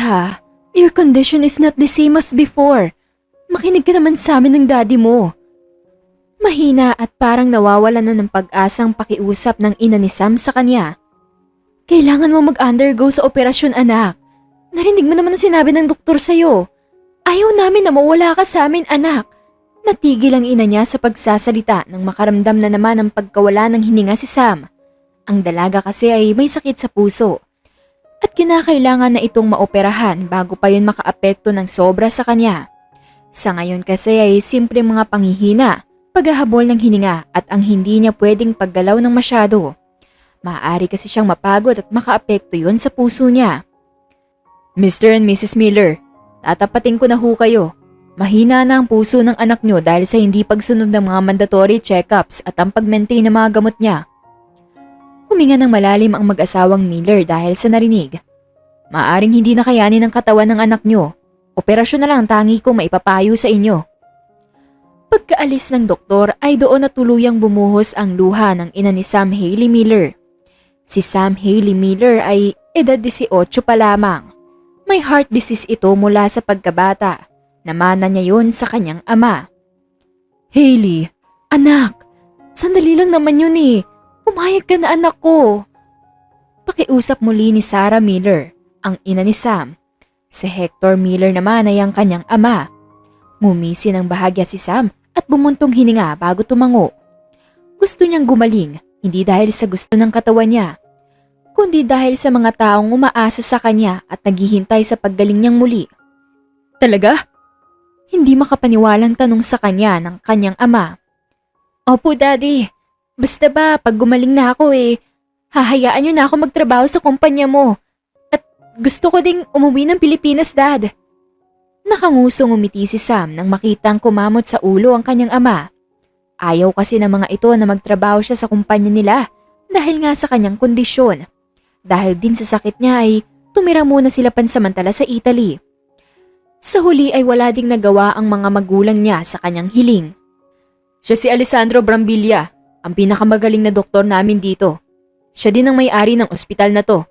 ha. Your condition is not the same as before. Makinig ka naman sa amin ng daddy mo. Mahina at parang nawawala na ng pag-asang pakiusap ng ina ni Sam sa kanya. Kailangan mo mag-undergo sa operasyon, anak. Narinig mo naman ang sinabi ng doktor sa'yo. Ayaw namin na mawala ka sa amin, anak. Natigil ang ina niya sa pagsasalita nang makaramdam na naman ng pagkawala ng hininga si Sam. Ang dalaga kasi ay may sakit sa puso. At kinakailangan na itong maoperahan bago pa yun makaapekto ng sobra sa kanya. Sa ngayon kasi ay simple mga panghihina, paghahabol ng hininga at ang hindi niya pwedeng paggalaw ng masyado. Maaari kasi siyang mapagod at makaapekto yun sa puso niya. Mr. and Mrs. Miller, tatapatin ko na ho kayo. Mahina na ang puso ng anak nyo dahil sa hindi pagsunod ng mga mandatory check-ups at ang pag-maintain ng mga gamot niya. Huminga ng malalim ang mag-asawang Miller dahil sa narinig. Maaring hindi na kayanin ng katawan ng anak nyo. Operasyon na lang ang tangi kong maipapayo sa inyo. Pagkaalis ng doktor ay doon na tuluyang bumuhos ang luha ng ina ni Sam Haley Miller. Si Sam Haley Miller ay edad 18 pa lamang. May heart disease ito mula sa pagkabata. Namana niya yun sa kanyang ama. Haley, anak, sandali lang naman yun eh. Pumayag ka na anak ko. Pakiusap muli ni Sarah Miller, ang ina ni Sam. Si Hector Miller naman ay ang kanyang ama. Ngumisi ng bahagya si Sam at bumuntong hininga bago tumango. Gusto niyang gumaling, hindi dahil sa gusto ng katawan niya, kundi dahil sa mga taong umaasa sa kanya at naghihintay sa paggaling niyang muli. Talaga? Hindi makapaniwalang tanong sa kanya ng kanyang ama. Opo, Daddy. Basta ba, pag gumaling na ako hahayaan niyo na ako magtrabaho sa kumpanya mo. At gusto ko ding umuwi ng Pilipinas, Dad. Nakangusong umiti si Sam nang makitang kumamot sa ulo ang kanyang ama. Ayaw kasi ng mga ito na magtrabaho siya sa kumpanya nila dahil nga sa kanyang kondisyon. Dahil din sa sakit niya ay tumira muna sila pansamantala sa Italy. Sa huli ay wala ding nagawa ang mga magulang niya sa kanyang hiling. Siya si Alessandro Brambilla, ang pinakamagaling na doktor namin dito. Siya din ang may-ari ng ospital na to.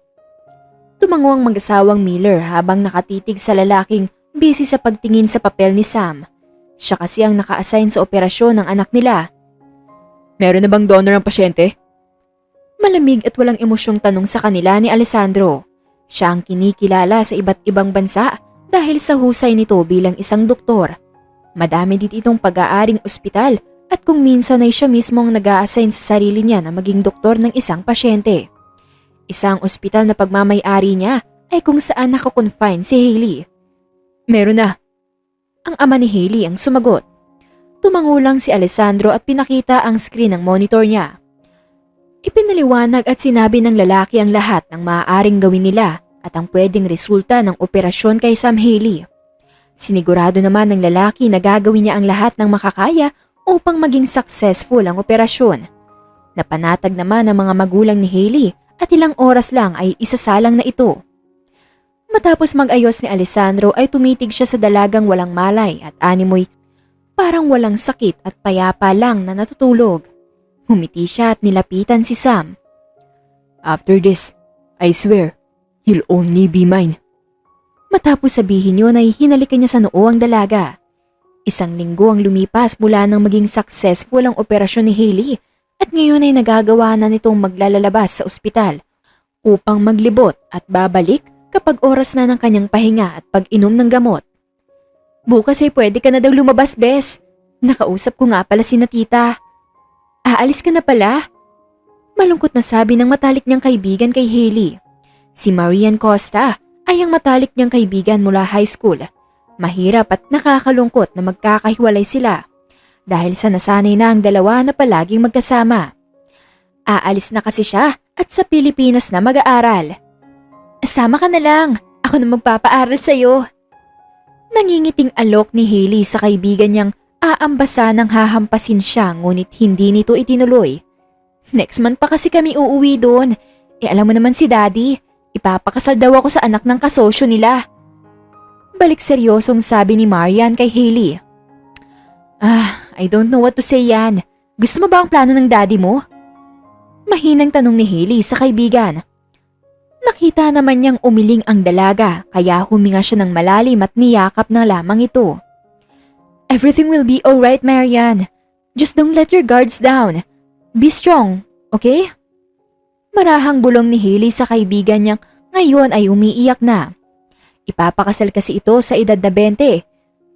Tumango ang mag-asawang Miller habang nakatitig sa lalaking busy sa pagtingin sa papel ni Sam. Siya kasi ang naka-assign sa operasyon ng anak nila. Meron na bang donor ang pasyente? Malamig at walang emosyong tanong sa kanila ni Alessandro. Siya ang kinikilala sa iba't ibang bansa dahil sa husay nito bilang isang doktor. Madami din itong pag-aaring ospital at kung minsan ay siya mismo ang nag-a-assign sa sarili niya na maging doktor ng isang pasyente. Isang ospital na pagmamay-ari niya ay kung saan nakakonfine si Haley. Meron na. Ang ama ni Haley ang sumagot. Tumango lang si Alessandro at pinakita ang screen ng monitor niya. Ipinaliwanag at sinabi ng lalaki ang lahat ng maaaring gawin nila at ang pwedeng resulta ng operasyon kay Sam Haley. Sinigurado naman ng lalaki na gagawin niya ang lahat ng makakaya upang maging successful ang operasyon. Napanatag naman ang mga magulang ni Haley at ilang oras lang ay isasalang na ito. Matapos mag-ayos ni Alessandro ay tumitig siya sa dalagang walang malay at animoy parang walang sakit at payapa lang na natutulog. Humiti siya at nilapitan si Sam. After this, I swear, you'll only be mine. Matapos sabihin yun ay hinalikan niya sa noo ang dalaga. Isang linggo ang lumipas mula nang maging successful ang operasyon ni Haley at ngayon ay nagagawa na nitong maglalalabas sa ospital upang maglibot at babalik kapag oras na ng kanyang pahinga at pag-inom ng gamot. Bukas ay pwede ka na daw lumabas, Bes. Nakausap ko nga pala si na tita. Aalis ka na pala? Malungkot na sabi ng matalik niyang kaibigan kay Haley. Si Marian Costa ay ang matalik niyang kaibigan mula high school. Mahirap at nakakalungkot na magkakahiwalay sila dahil sa nasanay na ang dalawa na palaging magkasama. Aalis na kasi siya at sa Pilipinas na mag-aaral. Sama ka na lang, ako na magpapaaral sa'yo. Nangingiting alok ni Haley sa kaibigan niyang aambasa ng hahampasin siya ngunit hindi nito itinuloy. Next month pa kasi kami uuwi doon. Alam mo naman si Daddy, ipapakasal daw ako sa anak ng kasosyo nila. Balik seryosong sabi ni Marian kay Haley. I don't know what to say yan. Gusto mo ba ang plano ng daddy mo? Mahinang tanong ni Haley sa kaibigan. Nakita naman niyang umiling ang dalaga kaya huminga siya ng malalim at niyakap na lamang ito. Everything will be alright, Marian. Just don't let your guards down. Be strong, okay? Marahang bulong ni Hailey sa kaibigan niyang ngayon ay umiiyak na. Ipapakasal kasi ito sa edad na 20.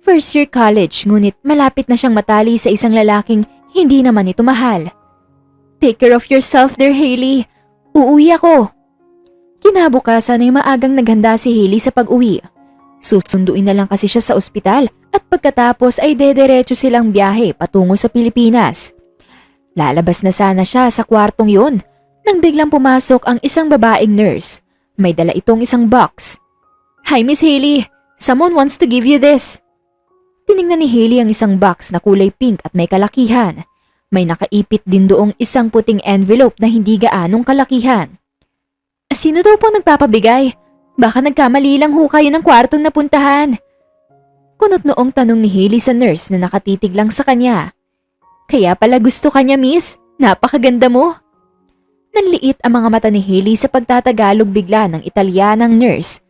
First year college ngunit malapit na siyang matali sa isang lalaking hindi naman ito mahal. Take care of yourself there, Hailey. Uuwi ako. Kinabukasan ay maagang naghanda si Hailey sa pag-uwi. Susunduin na lang kasi siya sa ospital at pagkatapos ay dederecho silang biyahe patungo sa Pilipinas. Lalabas na sana siya sa kwartong yun nang biglang pumasok ang isang babaeng nurse. May dala itong isang box. Hi Miss Hailey, someone wants to give you this. Tiningnan ni Hailey ang isang box na kulay pink at may kalakihan. May nakaipit din doong isang puting envelope na hindi gaanong kalakihan. Sino daw pong nagpapabigay? Baka nagkamali lang ho kayo ng kwartong napuntahan. Kunot noong tanong ni Hailey sa nurse na nakatitig lang sa kanya. Kaya pala gusto kanya, miss. Napakaganda mo. Nanliit ang mga mata ni Hailey sa pagtatagalog bigla ng Italianang nurse.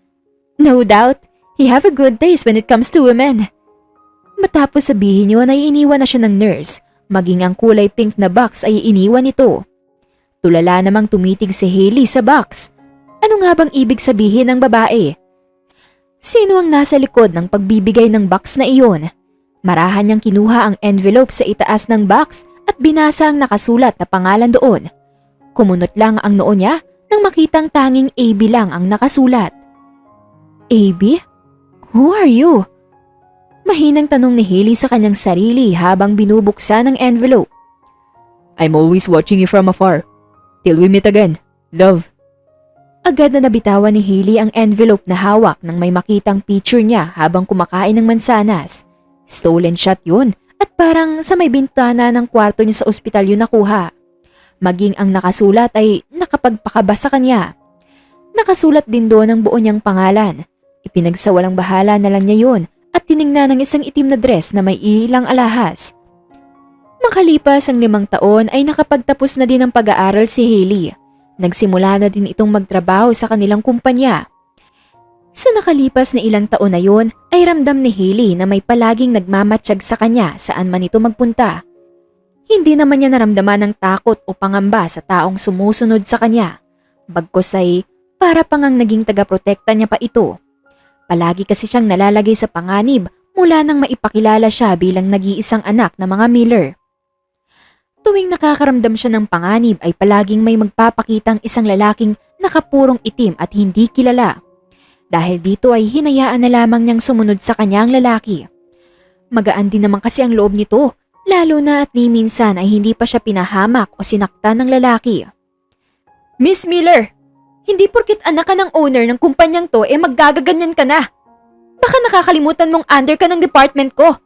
No doubt, he have a good taste when it comes to women. Matapos sabihin yun ay iniwan na siya ng nurse. Maging ang kulay pink na box ay iniwan ito. Tulala namang tumitig si Hailey sa box. Ano nga bang ibig sabihin ng babae? Sino ang nasa likod ng pagbibigay ng box na iyon? Marahan niyang kinuha ang envelope sa itaas ng box at binasa ang nakasulat na pangalan doon. Kumunot lang ang noo niya nang makitang tanging AB lang ang nakasulat. AB? Who are you? Mahinang tanong ni Hailey sa kanyang sarili habang binubuksan ang envelope. I'm always watching you from afar. Till we meet again. Love. Agad na nabitawan ni Hailey ang envelope na hawak nang may makitang picture niya habang kumakain ng mansanas. Stolen shot yun at parang sa may bintana ng kwarto niya sa ospital yun nakuha. Maging ang nakasulat ay nakapagpakaba sa kanya. Nakasulat din doon ang buo niyang pangalan. Ipinagsawalang bahala na lang niya yun at tiningnan ng isang itim na dress na may ilang alahas. Makalipas ang 5 taon ay nakapagtapos na din ang pag-aaral si Hailey. Nagsimula na din itong magtrabaho sa kanilang kumpanya. Sa nakalipas na ilang taon na yun ay ramdam ni Hailey na may palaging nagmamatsyag sa kanya saan man ito magpunta. Hindi naman niya naramdaman ng takot o pangamba sa taong sumusunod sa kanya. Bagkus ay para pangang naging tagaprotekta niya pa ito. Palagi kasi siyang nalalagay sa panganib mula nang maipakilala siya bilang nag-iisang anak ng mga Miller. Tuwing nakakaramdam siya ng panganib ay palaging may magpapakitang isang lalaking nakapurong itim at hindi kilala. Dahil dito ay hinayaan na lamang niyang sumunod sa kanya ang lalaki. Magaan din naman kasi ang loob nito, lalo na at ni minsan ay hindi pa siya pinahamak o sinaktan ng lalaki. Miss Miller! Hindi porkit anak ka ng owner ng kumpanyang to magagaganyan ka na. Baka nakakalimutan mong under ka ng department ko.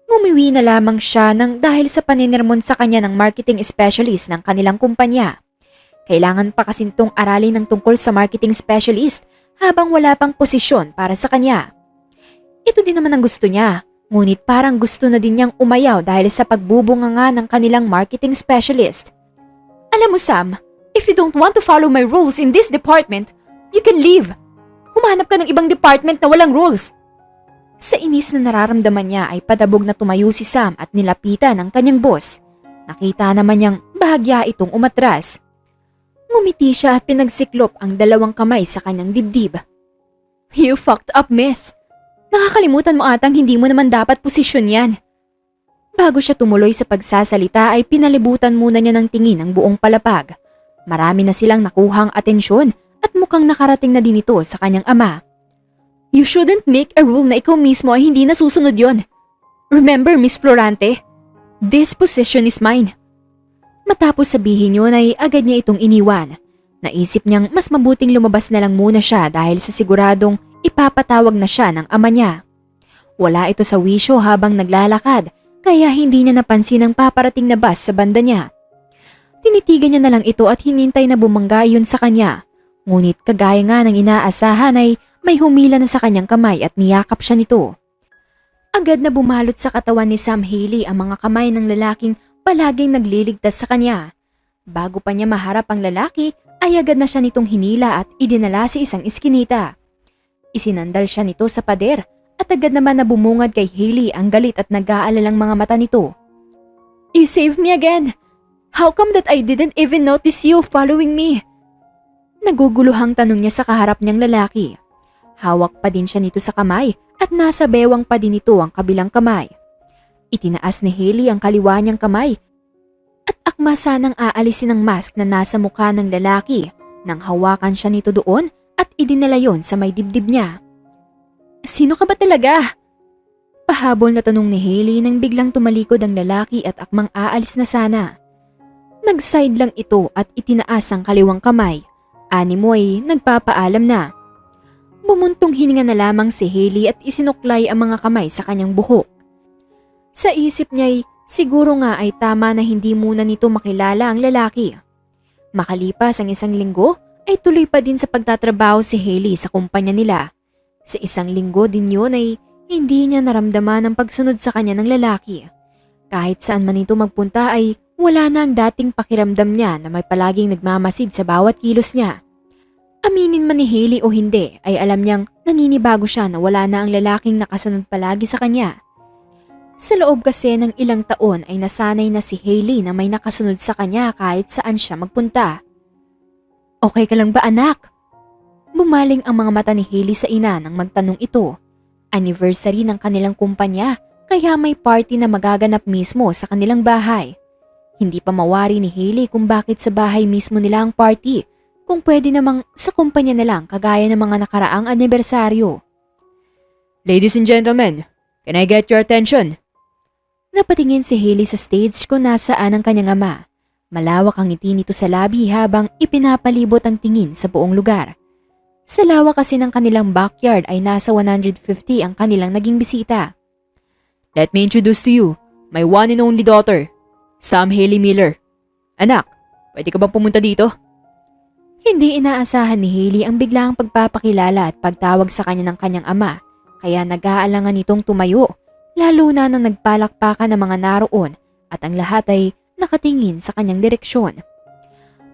Ngumiwi na lamang siya nang dahil sa paninirmon sa kanya ng marketing specialist ng kanilang kumpanya. Kailangan pa kasi nitong aralin ng tungkol sa marketing specialist habang wala pang posisyon para sa kanya. Ito din naman ang gusto niya, ngunit parang gusto na din niyang umayaw dahil sa pagbubunganga ng kanilang marketing specialist. Alam mo Sam, if you don't want to follow my rules in this department, you can leave. Humanap ka ng ibang department na walang rules. Sa inis na nararamdaman niya ay padabog na tumayo si Sam at nilapitan ang kanyang boss. Nakita naman niyang bahagya itong umatras. Ngumiti siya at pinagsiklop ang 2 kamay sa kanyang dibdib. You fucked up, miss. Nakakalimutan mo atang hindi mo naman dapat posisyon yan. Bago siya tumuloy sa pagsasalita ay pinalibutan muna niya ng tingin ang buong palapag. Marami na silang nakuhang atensyon at mukhang nakarating na din ito sa kanyang ama. You shouldn't make a rule na ikaw mismo ay hindi nasusunod yon. Remember, Miss Florante, this position is mine. Matapos sabihin yun ay agad niya itong iniwan. Naisip niyang mas mabuting lumabas na lang muna siya dahil sa siguradong ipapatawag na siya ng ama niya. Wala ito sa wisyo habang naglalakad kaya hindi niya napansin ang paparating na bus sa banda niya. Tinitigan niya na lang ito at hinintay na bumangga yun sa kanya. Ngunit kagaya nga ng inaasahan ay may humila na sa kanyang kamay at niyakap siya nito. Agad na bumalot sa katawan ni Sam Hailey ang mga kamay ng lalaking palaging nagliligtas sa kanya. Bago pa niya maharap ang lalaki ay agad na siya nitong hinila at idinala sa isang iskinita. Isinandal siya nito sa pader at agad naman na bumungad kay Hailey ang galit at nag-aalalang mga mata nito. "You saved me again! How come that I didn't even notice you following me?" Naguguluhang tanong niya sa kaharap niyang lalaki. Hawak pa din siya nito sa kamay at nasa bewang pa din nito ang kabilang kamay. Itinaas ni Hailey ang kaliwa niyang kamay at akma sanang aalisin ang mask na nasa mukha ng lalaki nang hawakan siya nito doon at idinala yon sa may dibdib niya. "Sino ka ba talaga?" Pahabol na tanong ni Hailey nang biglang tumalikod ang lalaki at akmang aalis na sana. Nag-side lang ito at itinaas ang kaliwang kamay. Animo ay nagpapaalam na. Bumuntong hininga na lamang si Hailey at isinuklay ang mga kamay sa kanyang buhok. Sa isip niya'y siguro nga ay tama na hindi muna nito makilala ang lalaki. Makalipas ang isang linggo ay tuloy pa din sa pagtatrabaho si Hailey sa kumpanya nila. Sa isang linggo din yun ay hindi niya naramdaman ang pagsunod sa kanya ng lalaki. Kahit saan man ito magpunta ay wala na ang dating pakiramdam niya na may palaging nagmamasid sa bawat kilos niya. Aminin man ni Hailey o hindi ay alam niyang naninibago siya na wala na ang lalaking nakasunod palagi sa kanya. Sa loob kasi ng ilang taon ay nasanay na si Hailey na may nakasunod sa kanya kahit saan siya magpunta. "Okay ka lang ba, anak?" Bumaling ang mga mata ni Hailey sa ina nang magtanong ito. Anniversary ng kanilang kumpanya kaya may party na magaganap mismo sa kanilang bahay. Hindi pa mawari ni Hailey kung bakit sa bahay mismo nila ang party, kung pwede namang sa kumpanya na lang kagaya ng mga nakaraang anibersaryo. "Ladies and gentlemen, can I get your attention?" Napatingin si Hailey sa stage kung nasaan ang kanyang ama. Malawak ang ngiti nito sa labi habang ipinapalibot ang tingin sa buong lugar. Sa lawak kasi ng kanilang backyard ay nasa 150 ang kanilang naging bisita. "Let me introduce to you my one and only daughter, Sam Hailey Miller. Anak, pwede ka bang pumunta dito?" Hindi inaasahan ni Hailey ang biglaang pagpapakilala at pagtawag sa kanya ng kanyang ama, kaya nag-aalangan itong tumayo, lalo na nang nagpalakpakan ng mga naroon at ang lahat ay nakatingin sa kanyang direksyon.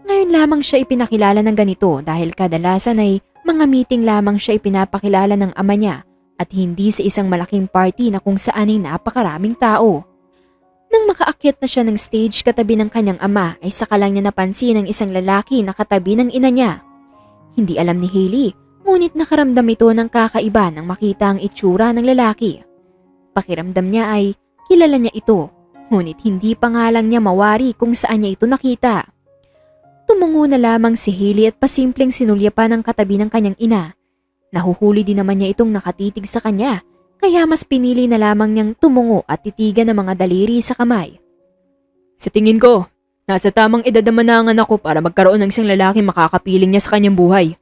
Ngayon lamang siya ipinakilala ng ganito dahil kadalasan ay mga meeting lamang siya ipinapakilala ng ama niya at hindi sa isang malaking party na kung saan ay napakaraming tao. Nang makaakyat na siya ng stage katabi ng kanyang ama ay saka lang niya napansin ang isang lalaki na katabi ng ina niya. Hindi alam ni Hailey, ngunit nakaramdam ito ng kakaiba nang makita ang itsura ng lalaki. Pakiramdam niya ay kilala niya ito, ngunit hindi pa nga lang niya mawari kung saan niya ito nakita. Tumungo na lamang si Hailey at pasimpleng sinulya pa ng katabi ng kanyang ina. Nahuhuli din naman niya itong nakatitig sa kanya. Kaya mas pinili na lamang niyang tumungo at titigan ng mga daliri sa kamay. "Sa tingin ko, nasa tamang edad naman na ang anak ko para magkaroon ng isang lalaking makakapiling niya sa kanyang buhay.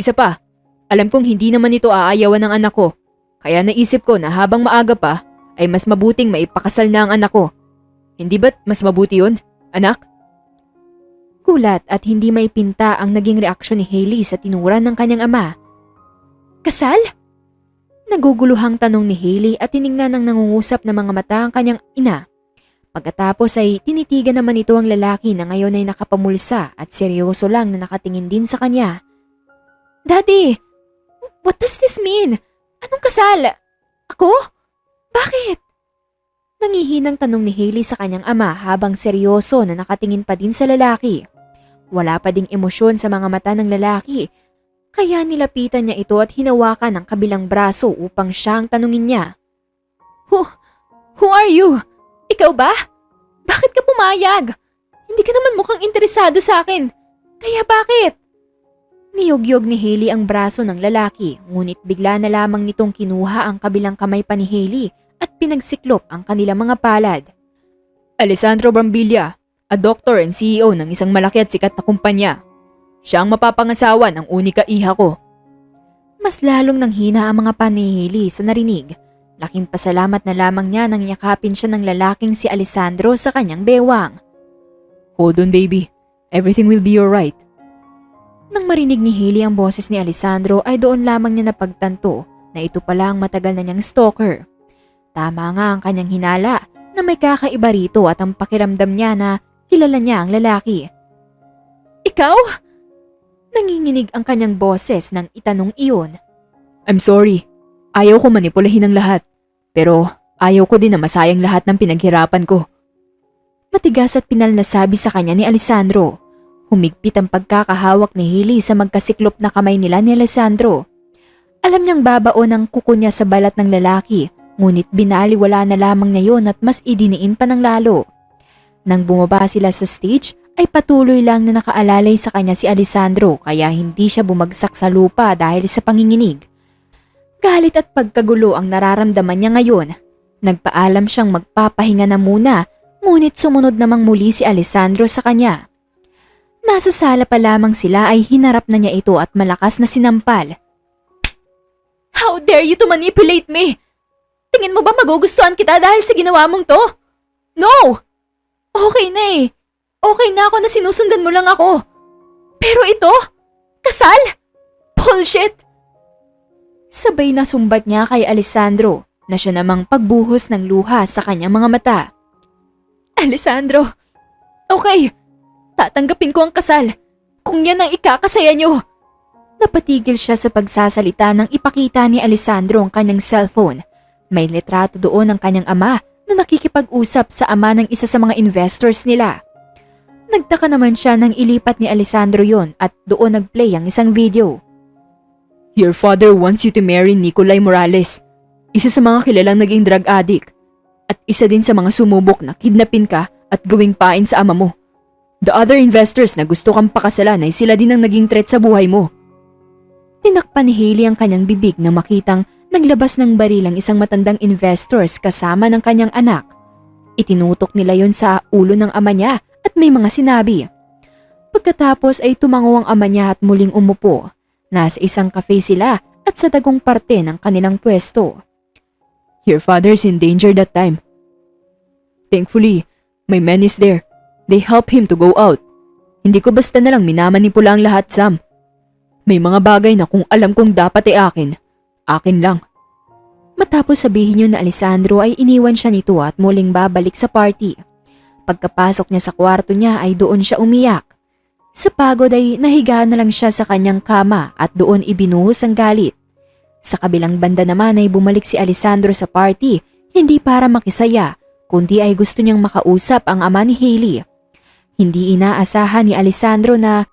Isa pa, alam kong hindi naman ito aayawan ng anak ko. Kaya naisip ko na habang maaga pa, ay mas mabuting maipakasal na ang anak ko. Hindi ba't mas mabuti yun, anak?" Gulat at hindi maipinta ang naging reaksyon ni Hailey sa tinuran ng kanyang ama. "Kasal?" Naguguluhang tanong ni Hailey at tiningnan ng nangungusap na mga mata ang kanyang ina. Pagkatapos ay tinitigan naman ito ang lalaki na ngayon ay nakapamulsa at seryoso lang na nakatingin din sa kanya. "Daddy, what does this mean? Anong kasal? Ako? Bakit?" Nangihinang tanong ni Hailey sa kanyang ama habang seryoso na nakatingin pa din sa lalaki. Wala pa ding emosyon sa mga mata ng lalaki. Kaya nilapitan niya ito at hinawakan ang kabilang braso upang siyang tanungin niya. Who are you? Ikaw ba? Bakit ka pumayag? Hindi ka naman mukhang interesado sa akin. Kaya bakit?" Niyog-yog ni Hailey ang braso ng lalaki, ngunit bigla na lamang nitong kinuha ang kabilang kamay pa ni Hailey at pinagsiklop ang kanilang mga palad. "Alessandro Brambilla, a doctor and CEO ng isang malaki at sikat na kumpanya. Siya ang mapapangasawa ng unika iha ko." Mas lalong nanghina ang mga panihili sa narinig. Laking pasalamat na lamang niya nang yakapin siya ng lalaking si Alessandro sa kanyang bewang. "Hold on baby, everything will be alright." Nang marinig ni Hailey ang boses ni Alessandro ay doon lamang niya napagtanto na ito pala ang matagal na niyang stalker. Tama nga ang kanyang hinala na may kakaiba rito at ang pakiramdam niya na kilala niya ang lalaki. "Ikaw? Nanginginig ang kanyang boses nang itanong iyon. I'm sorry. Ayaw ko manipulahin ang lahat. Pero ayaw ko din na masayang lahat ng pinaghirapan ko. Matigas at pinal na sabi sa kanya ni Alessandro. Humigpit ang pagkakahawak ni Hailey sa magkasiklop na kamay nila ni Alessandro. Alam niyang babaon ang kuko niya sa balat ng lalaki, ngunit binaliwala na lamang niya yon at mas idiniin pa ng lalo. Nang bumaba sila sa stage, ay patuloy lang na nakaalalay sa kanya si Alessandro kaya hindi siya bumagsak sa lupa dahil sa panginginig. Galit at pagkagulo ang nararamdaman niya ngayon. Nagpaalam siyang magpapahinga na muna, ngunit sumunod namang muli si Alessandro sa kanya. Nasa sala pa lamang sila ay hinarap na niya ito at malakas na sinampal. How dare you to manipulate me? Tingin mo ba magugustuhan kita dahil sa ginawa mong to? No! Okay na eh. Okay na ako na sinusundan mo lang ako. Pero ito? Kasal? Bullshit! Sabay na sumbat niya kay Alessandro na siya namang pagbuhos ng luha sa kanyang mga mata. Alessandro, okay. Tatanggapin ko ang kasal. Kung yan ang ikakasaya niyo. Napatigil siya sa pagsasalita nang ipakita ni Alessandro ang kanyang cellphone. May litrato doon ng kanyang ama na nakikipag-usap sa ama ng isa sa mga investors nila. Nagtaka naman siya nang ilipat ni Alessandro yon at doon nagplay ang isang video. Your father wants you to marry Nicolay Morales, isa sa mga kilalang naging drug addict, at isa din sa mga sumubok na kidnapin ka at gawing pain sa ama mo. The other investors na gusto kang pakasalan ay sila din ang naging threat sa buhay mo. Tinakpan ni Hailey ang kanyang bibig na makitang naglabas ng baril ang isang matandang investors kasama ng kanyang anak. Itinutok nila yon sa ulo ng ama niya at may mga sinabi. Pagkatapos ay tumango ang ama niya at muling umupo. Nasa isang cafe sila at sa dagong parte ng kanilang pwesto. Your father's in danger that time. Thankfully, my men is there. They help him to go out. Hindi ko basta nalang minamanipula ang lahat, Sam. May mga bagay na kung alam kong dapat ay akin lang. Matapos sabihin niyo na Alessandro ay iniwan siya nito at muling babalik sa party. Pagkapasok niya sa kwarto niya ay doon siya umiyak. Sa pagod ay nahiga na lang siya sa kanyang kama at doon ibinuhos ang galit. Sa kabilang banda naman ay bumalik si Alessandro sa party, hindi para makisaya, kundi ay gusto niyang makausap ang ama ni Hailey. Hindi inaasahan ni Alessandro na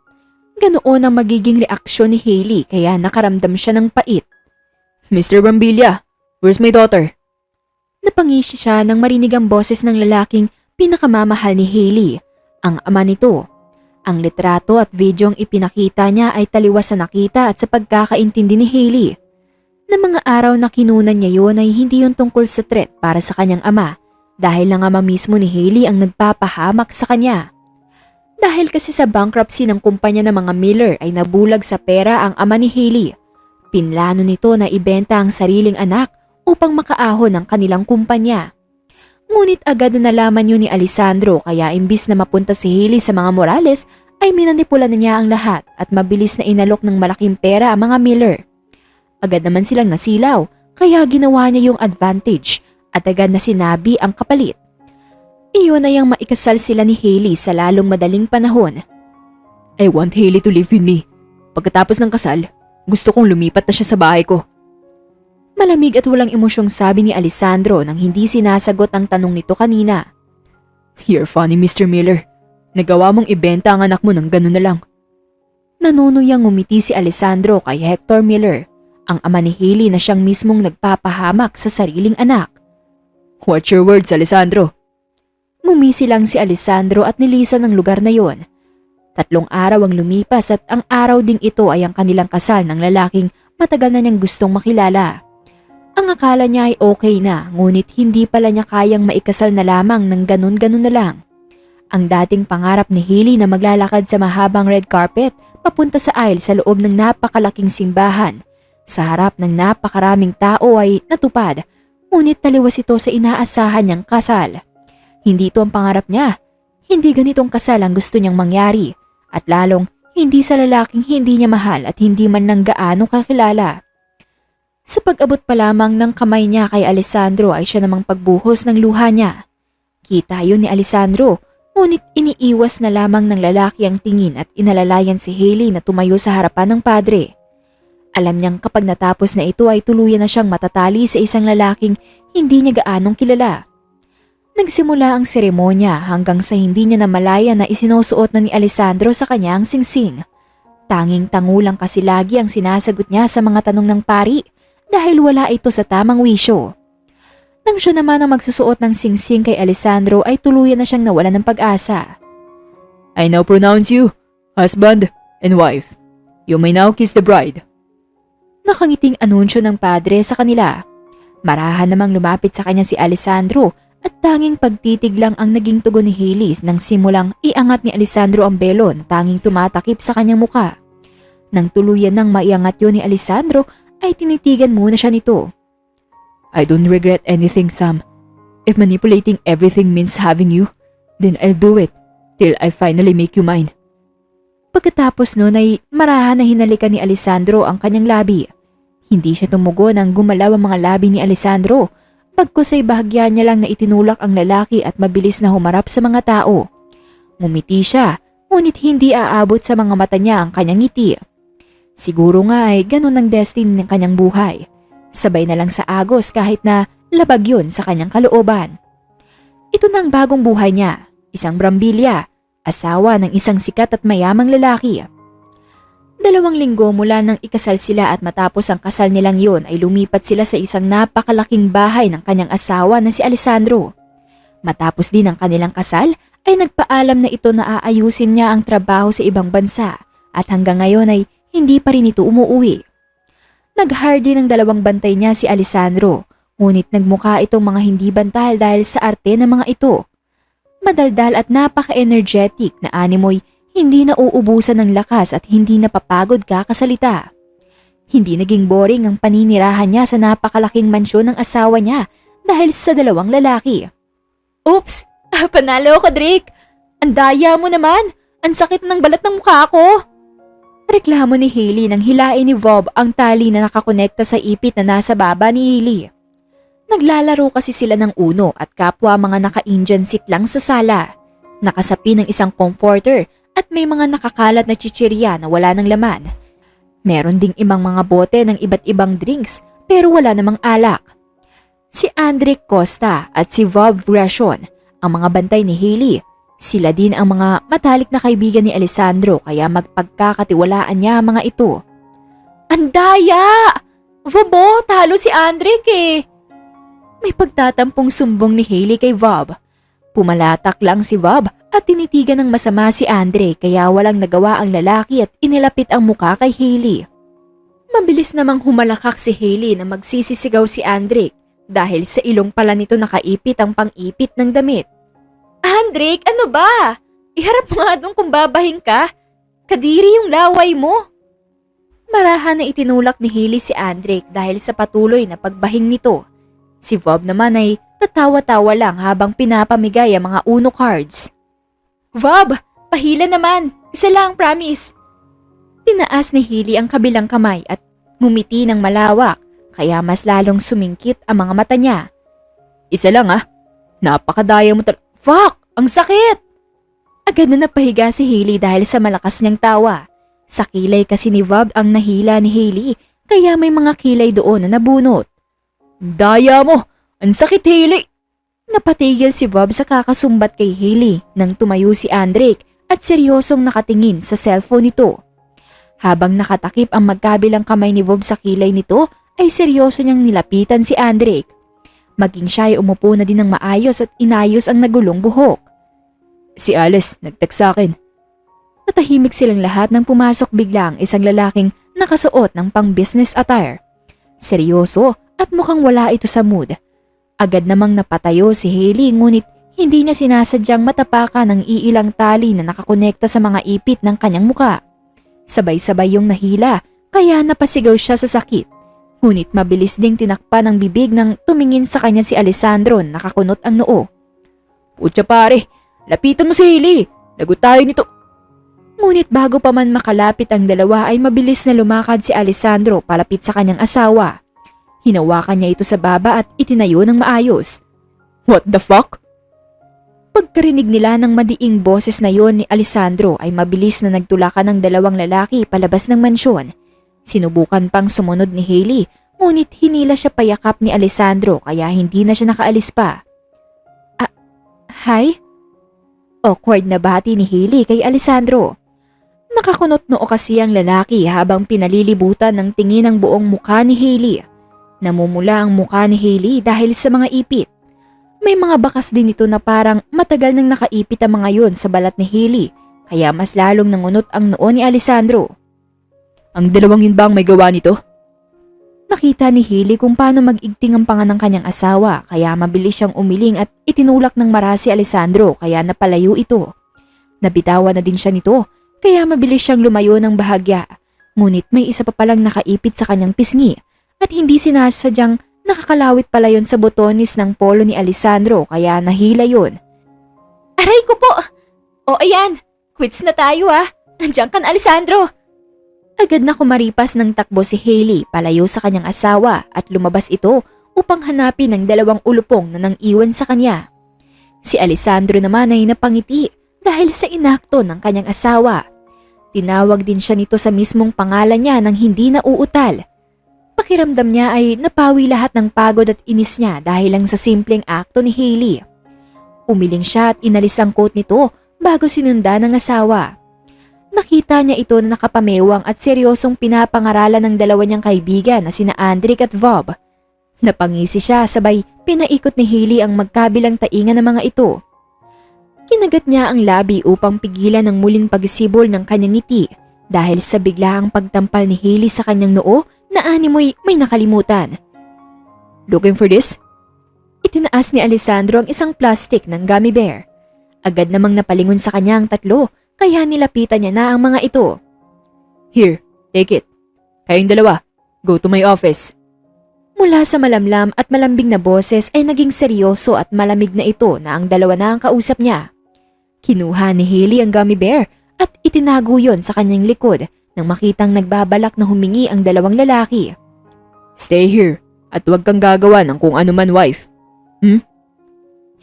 ganoon ang magiging reaksyon ni Hailey kaya nakaramdam siya ng pait. Mr. Brambilla, where's my daughter? Napangisi siya nang marinig ang boses ng lalaking pinakamamahal ni Hailey, ang ama nito. Ang litrato at videong ipinakita niya ay taliwas sa nakita at sa pagkakaintindi ni Hailey. Na mga araw na kinunan niya yun ay hindi yun tungkol sa threat para sa kanyang ama dahil ang ama mismo ni Hailey ang nagpapahamak sa kanya. Dahil kasi sa bankruptcy ng kumpanya ng mga Miller ay nabulag sa pera ang ama ni Hailey. Pinlano nito na ibenta ang sariling anak upang makaahon ng kanilang kumpanya. Ngunit agad na nalaman yun ni Alessandro kaya imbis na mapunta si Hailey sa mga Morales ay minanipula na niya ang lahat at mabilis na inalok ng malaking pera ang mga Miller. Agad naman silang nasilaw kaya ginawa niya yung advantage at agad na sinabi ang kapalit. Iyon ay ang maikasal sila ni Hailey sa lalong madaling panahon. I want Hailey to live with me. Pagkatapos ng kasal, gusto kong lumipat na siya sa bahay ko. Malamig at walang emosyong sabi ni Alessandro nang hindi sinasagot ang tanong nito kanina. You're funny, Mr. Miller. Nagawa mong ibenta ang anak mo ng gano'n na lang. Nanunuyang ngumiti si Alessandro kay Hector Miller, ang ama ni Hailey na siyang mismong nagpapahamak sa sariling anak. Watch your words, Alessandro. Ngumisi lang si Alessandro at nilisan ng lugar na yon. 3 araw ang lumipas at ang araw ding ito ay ang kanilang kasal ng lalaking matagal na niyang gustong makilala. Ang akala niya ay okay na, ngunit hindi pala niya kayang maikasal na lamang ng ganun-ganun na lang. Ang dating pangarap ni Hailey na maglalakad sa mahabang red carpet papunta sa aisle sa loob ng napakalaking simbahan, sa harap ng napakaraming tao ay natupad, ngunit taliwas ito sa inaasahan niyang kasal. Hindi ito ang pangarap niya. Hindi ganitong kasal ang gusto niyang mangyari at lalong hindi sa lalaking hindi niya mahal at hindi man lang gaano kakilala. Sa pag-abot pa lamang ng kamay niya kay Alessandro ay siya namang pagbuhos ng luha niya. Kita yun ni Alessandro Ngunit iniiwas na lamang ng lalaki ang tingin at inalalayan si Hailey na tumayo sa harapan ng padre. Alam niyang kapag natapos na ito ay tuluyan na siyang matatali sa isang lalaking hindi niya gaanong kilala. Nagsimula ang seremonya hanggang sa hindi niya namalaya na isinusuot na ni Alessandro sa kanya ang singsing. Tanging tangulang kasi lagi ang sinasagot niya sa mga tanong ng pari dahil wala ito sa tamang wisyo. Nang siya naman ang magsusuot ng singsing kay Alessandro ay tuluyan na siyang nawalan ng pag-asa. I now pronounce you husband and wife. You may now kiss the bride. Nakangiting anunsyo ng padre sa kanila. Marahan namang lumapit sa kanya si Alessandro at tanging pagtitig lang ang naging tugon ni Hailey nang simulang iangat ni Alessandro ang belo na tanging tumatakip sa kanyang muka. Nang tuluyan nang maiangat yun ni Alessandro ay tinitigan muna siya nito. I don't regret anything, Sam. If manipulating everything means having you, then I'll do it till I finally make you mine. Pagkatapos nun ay marahan na hinalikan ni Alessandro ang kanyang labi. Hindi siya tumugo nang gumalaw ang mga labi ni Alessandro, pagkus ay bahagya niya lang na itinulak ang lalaki at mabilis na humarap sa mga tao. Ngumiti siya, ngunit hindi aabot sa mga mata niya ang kanyang ngiti. Siguro nga ay ganun ang destiny ng kanyang buhay. Sabay na lang sa agos kahit na labag yun sa kanyang kalooban. Ito na ang bagong buhay niya, isang brambilya, asawa ng isang sikat at mayamang lalaki. 2 linggo mula nang ikasal sila at matapos ang kasal nilang yun ay lumipat sila sa isang napakalaking bahay ng kanyang asawa na si Alessandro. Matapos din ang kanilang kasal ay nagpaalam na ito na aayusin niya ang trabaho sa ibang bansa at hanggang ngayon ay hindi pa rin ito umuuwi. Nag-hire din ng 2 bantay niya si Alessandro, ngunit nagmukha itong mga hindi bantal dahil sa arte ng mga ito. Madaldal at napaka-energetic na animoy hindi na uubusan ng lakas at hindi napapagod kakasalita. Hindi naging boring ang paninirahan niya sa napakalaking mansyon ng asawa niya dahil sa 2 lalaki. Oops! Panalo ako, Drake! Ang daya mo naman! Ang sakit ng balat ng mukha ko! Reklamo ni Hailey nang hilain ni Bob ang tali na nakakonekta sa ipit na nasa baba ni Hailey. Naglalaro kasi sila ng Uno at kapwa mga naka-Indian seat lang sa sala. Nakasapi ng isang comforter at may mga nakakalat na chichirya na wala ng laman. Meron ding ibang mga bote ng iba't ibang drinks pero wala namang alak. Si Andre Costa at si Bob Greshon, ang mga bantay ni Hailey. Sila din ang mga matalik na kaibigan ni Alessandro kaya magpagkakatiwalaan niya ang mga ito. Andaya! Bobo, talo si Andre eh! May pagtatampong sumbong ni Hailey kay Bob. Pumalatak lang si Bob at tinitigan ng masama si Andre kaya walang nagawa ang lalaki at inilapit ang muka kay Hailey. Mabilis namang humalakak si Hailey na magsisisigaw si Andre dahil sa ilong pala nito nakaipit ang pang-ipit ng damit. Andre, ano ba? Iharap mo nga doon kung babahin ka. Kadiri yung laway mo. Marahan na itinulak ni Hailey si Andre dahil sa patuloy na pagbahing nito. Si Bob naman ay tatawa-tawa lang habang pinapamigay ang mga Uno cards. Bob, pahila naman. Isa lang, promise. Tinaas ni Hailey ang kabilang kamay at ngumiti ng malawak kaya mas lalong sumingkit ang mga mata niya. Isa lang napakadaya mo Fuck! Ang sakit! Agad na napahiga si Hailey dahil sa malakas niyang tawa. Sa kilay kasi ni Bob ang nahila ni Hailey kaya may mga kilay doon na nabunot. Daya mo! Ang sakit, Hailey! Napatigil si Bob sa kakasumbat kay Hailey nang tumayo si Andre at seryosong nakatingin sa cellphone nito. Habang nakatakip ang magkabilang kamay ni Bob sa kilay nito ay seryoso niyang nilapitan si Andre. Maging siya ay umupo na din ng maayos at inayos ang nagulong buhok. Si Alice nag-text sa akin. Natahimik silang lahat nang pumasok biglang isang lalaking nakasuot ng pang-business attire. Seryoso at mukhang wala ito sa mood. Agad namang napatayo si Hailey ngunit hindi niya sinasadyang matapakan ng iilang tali na nakakonekta sa mga ipit ng kanyang muka. Sabay-sabay yung nahila kaya napasigaw siya sa sakit. Ngunit mabilis ding tinakpan ang bibig nang tumingin sa kanya si Alessandro nakakunot ang noo. Putya pare, lapitan mo si Hailey. Lagot tayo nito. Ngunit bago pa man makalapit ang dalawa ay mabilis na lumakad si Alessandro palapit sa kanyang asawa. Hinawakan niya ito sa baba at itinayo ng maayos. What the fuck? Pagkarinig nila ng madiing boses na yon ni Alessandro ay mabilis na nagtulakan ng dalawang lalaki palabas ng mansyon. Sinubukan pang sumunod ni Hailey, ngunit hinila siya payakap ni Alessandro kaya hindi na siya nakaalis pa. Hi? Awkward na bati ni Hailey kay Alessandro. Nakakunot noo kasi ang lalaki habang pinalilibutan ng tingin ang buong mukha ni Hailey. Namumula ang mukha ni Hailey dahil sa mga ipit. May mga bakas din ito na parang matagal nang nakaipit ang mga yon sa balat ni Hailey, kaya mas lalong nangunot ang noo ni Alessandro. Ang dalawang yun ba ang may gawa nito? Nakita ni Hailey kung paano mag-igting ang panga ng kanyang asawa, kaya mabilis siyang umiling at itinulak ng mara si Alessandro kaya napalayo ito. Nabitawan na din siya nito, kaya mabilis siyang lumayo ng bahagya. Ngunit may isa pa palang nakaipit sa kanyang pisngi at hindi sinasadyang nakakalawit pala yon sa botones ng polo ni Alessandro kaya nahila yon. Aray ko po! O ayan, quits na tayo Andiyan ka na, Alessandro! Agad na kumaripas ng takbo si Hailey palayo sa kanyang asawa at lumabas ito upang hanapin ang dalawang ulupong na nang iwan sa kanya. Si Alessandro naman ay napangiti dahil sa inakto ng kanyang asawa. Tinawag din siya nito sa mismong pangalan niya nang hindi nauutal. Pakiramdam niya ay napawi lahat ng pagod at inis niya dahil lang sa simpleng akto ni Hailey. Umiling siya at inalis ang coat nito bago sinunda ng asawa. Nakita niya ito na nakapamewang at seryosong pinapangaralan ng dalawa niyang kaibigan na sina Andric at Vob. Napangisi siya sabay pinaikot ni Hailey ang magkabilang taingan ng mga ito. Kinagat niya ang labi upang pigilan ang muling pagsibol ng kanyang ngiti dahil sa biglaang pagtampal ni Hailey sa kanyang noo na animoy may nakalimutan. Looking for this? Itinaas ni Alessandro ang isang plastic ng gummy bear. Agad namang napalingon sa kanya ang tatlo kaya nilapitan niya na ang mga ito. Here, take it. Kayong dalawa, go to my office. Mula sa malamlam at malambing na boses ay naging seryoso at malamig na ito na ang dalawa na ang kausap niya. Kinuha ni Hailey ang gummy bear at itinago yon sa kanyang likod nang makitang nagbabalak na humingi ang dalawang lalaki. Stay here at huwag kang gagawa ng kung ano man, wife.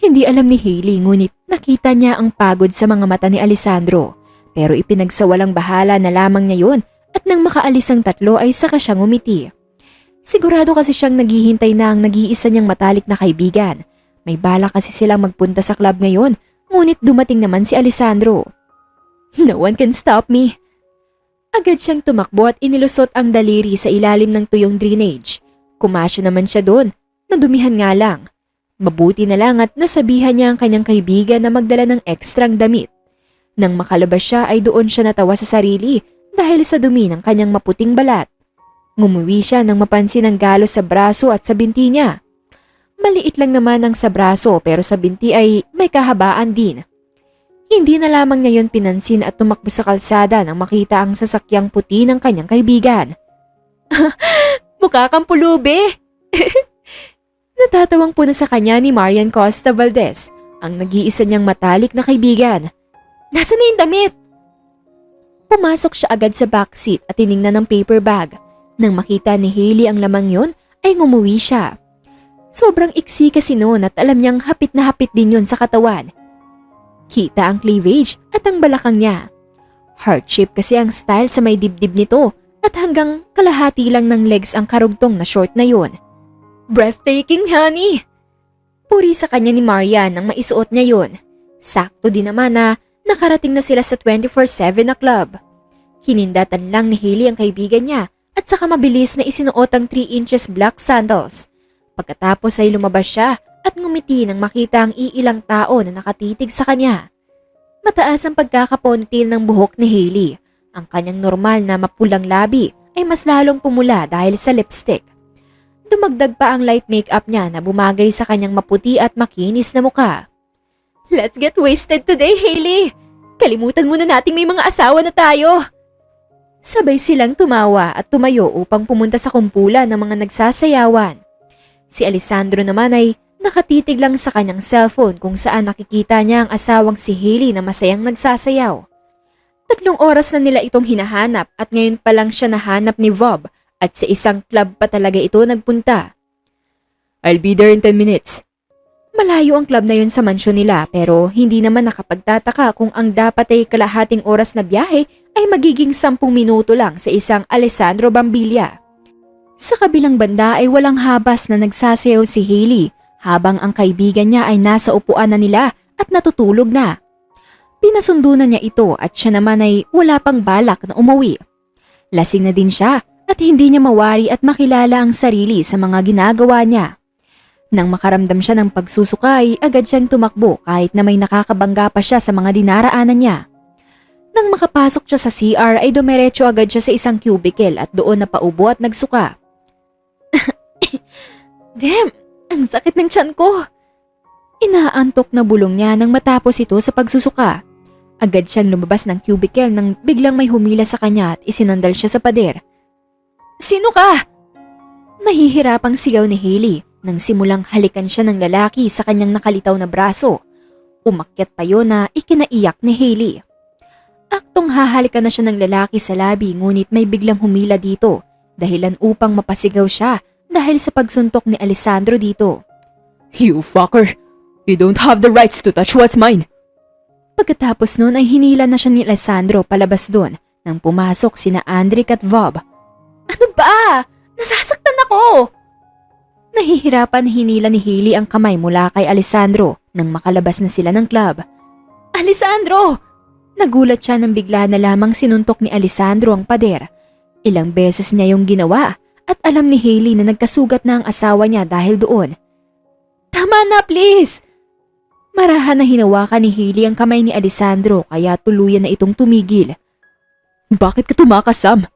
Hindi alam ni Hailey ngunit nakita niya ang pagod sa mga mata ni Alessandro pero ipinagsawalang bahala na lamang niya yun at nang makaalis ang tatlo ay saka siyang umiti. Sigurado kasi siyang naghihintay na ang nag-iisa niyang matalik na kaibigan. May bala kasi silang magpunta sa club ngayon ngunit dumating naman si Alessandro. No one can stop me. Agad siyang tumakbo at inilusot ang daliri sa ilalim ng tuyong drainage. Kumasya naman siya doon, nadumihan nga lang. Mabuti na lang at nasabihan niya ang kanyang kaibigan na magdala ng ekstrang damit. Nang makalabas siya ay doon siya natawa sa sarili dahil sa dumi ng kanyang maputing balat. Ngumuwi siya nang mapansin ang galos sa braso at sa binti niya. Maliit lang naman ang sa braso pero sa binti ay may kahabaan din. Hindi na lamang niya yon pinansin at tumakbo sa kalsada nang makita ang sasakyang puti ng kanyang kaibigan. Mukha kang pulubi! Natatawang puno sa kanya ni Marian Costa Valdez, ang nag-iisa niyang matalik na kaibigan. Nasaan na yung damit? Pumasok siya agad sa backseat at tiningnan ng paper bag. Nang makita ni Hailey ang lamang yon, ay ngumuwi siya. Sobrang iksi kasi noon at alam niyang hapit na hapit din yon sa katawan. Kita ang cleavage at ang balakang niya. Heart shape kasi ang style sa may dibdib nito at hanggang kalahati lang ng legs ang karugtong na short na yon. Breathtaking, honey! Puri sa kanya ni Marian nang maisuot niya yon. Sakto din naman na nakarating na sila sa 24/7 na club. Hinindatan lang ni Hailey ang kaibigan niya at saka mabilis na isinuot ang 3 inches black sandals. Pagkatapos ay lumabas siya at ngumiti nang makita ang iilang tao na nakatitig sa kanya. Mataas ang pagkakapontil ng buhok ni Hailey. Ang kanyang normal na mapulang labi ay mas lalong pumula dahil sa lipstick. Dumagdag pa ang light makeup niya na bumagay sa kanyang maputi at makinis na mukha. Let's get wasted today, Hailey! Kalimutan muna nating may mga asawa na tayo! Sabay silang tumawa at tumayo upang pumunta sa kumpulan ng mga nagsasayawan. Si Alessandro naman ay nakatitig lang sa kanyang cellphone kung saan nakikita niya ang asawang si Hailey na masayang nagsasayaw. 3 oras na nila itong hinahanap at ngayon pa lang siya nahanap ni Vob at sa isang club pa talaga ito nagpunta. I'll be there in 10 minutes. Malayo ang club na yun sa mansyon nila pero hindi naman nakapagtataka kung ang dapat ay kalahating oras na biyahe ay magiging 10 minuto lang sa isang Alessandro Bambilla. Sa kabilang banda ay walang habas na nagsasayaw si Hailey habang ang kaibigan niya ay nasa upuan na nila at natutulog na. Pinasundo na niya ito at siya naman ay wala pang balak na umuwi. Lasing na din siya at hindi niya mawari at makilala ang sarili sa mga ginagawa niya. Nang makaramdam siya ng pagsusuka ay agad siyang tumakbo kahit na may nakakabangga pa siya sa mga dinaraanan niya. Nang makapasok siya sa CR ay dumiretso agad siya sa isang cubicle at doon napaubo at nagsuka. Damn, ang sakit ng tiyan ko. Inaantok na bulong niya nang matapos ito sa pagsusuka. Agad siyang lumabas ng cubicle nang biglang may humila sa kanya at isinandal siya sa pader. Sino ka? Nahihirapang sigaw ni Hailey nang simulang halikan siya ng lalaki sa kanyang nakalitaw na braso. Umakyat pa yon na ikinaiyak ni Hailey. Aktong hahalikan na siya ng lalaki sa labi ngunit may biglang humila dito dahilan upang mapasigaw siya dahil sa pagsuntok ni Alessandro dito. You fucker! You don't have the rights to touch what's mine! Pagkatapos nun ay hinila na siya ni Alessandro palabas doon nang pumasok sina Andric at Vob. Ano ba? Nasasaktan ako! Nahihirapan hinila ni Hailey ang kamay mula kay Alessandro nang makalabas na sila ng club. Alessandro! Nagulat siya nang bigla na lamang sinuntok ni Alessandro ang pader. Ilang beses niya yung ginawa at alam ni Hailey na nagkasugat na ang asawa niya dahil doon. Tama na please! Marahan na hinawakan ni Hailey ang kamay ni Alessandro kaya tuluyan na itong tumigil. Bakit ka tumakas, Sam?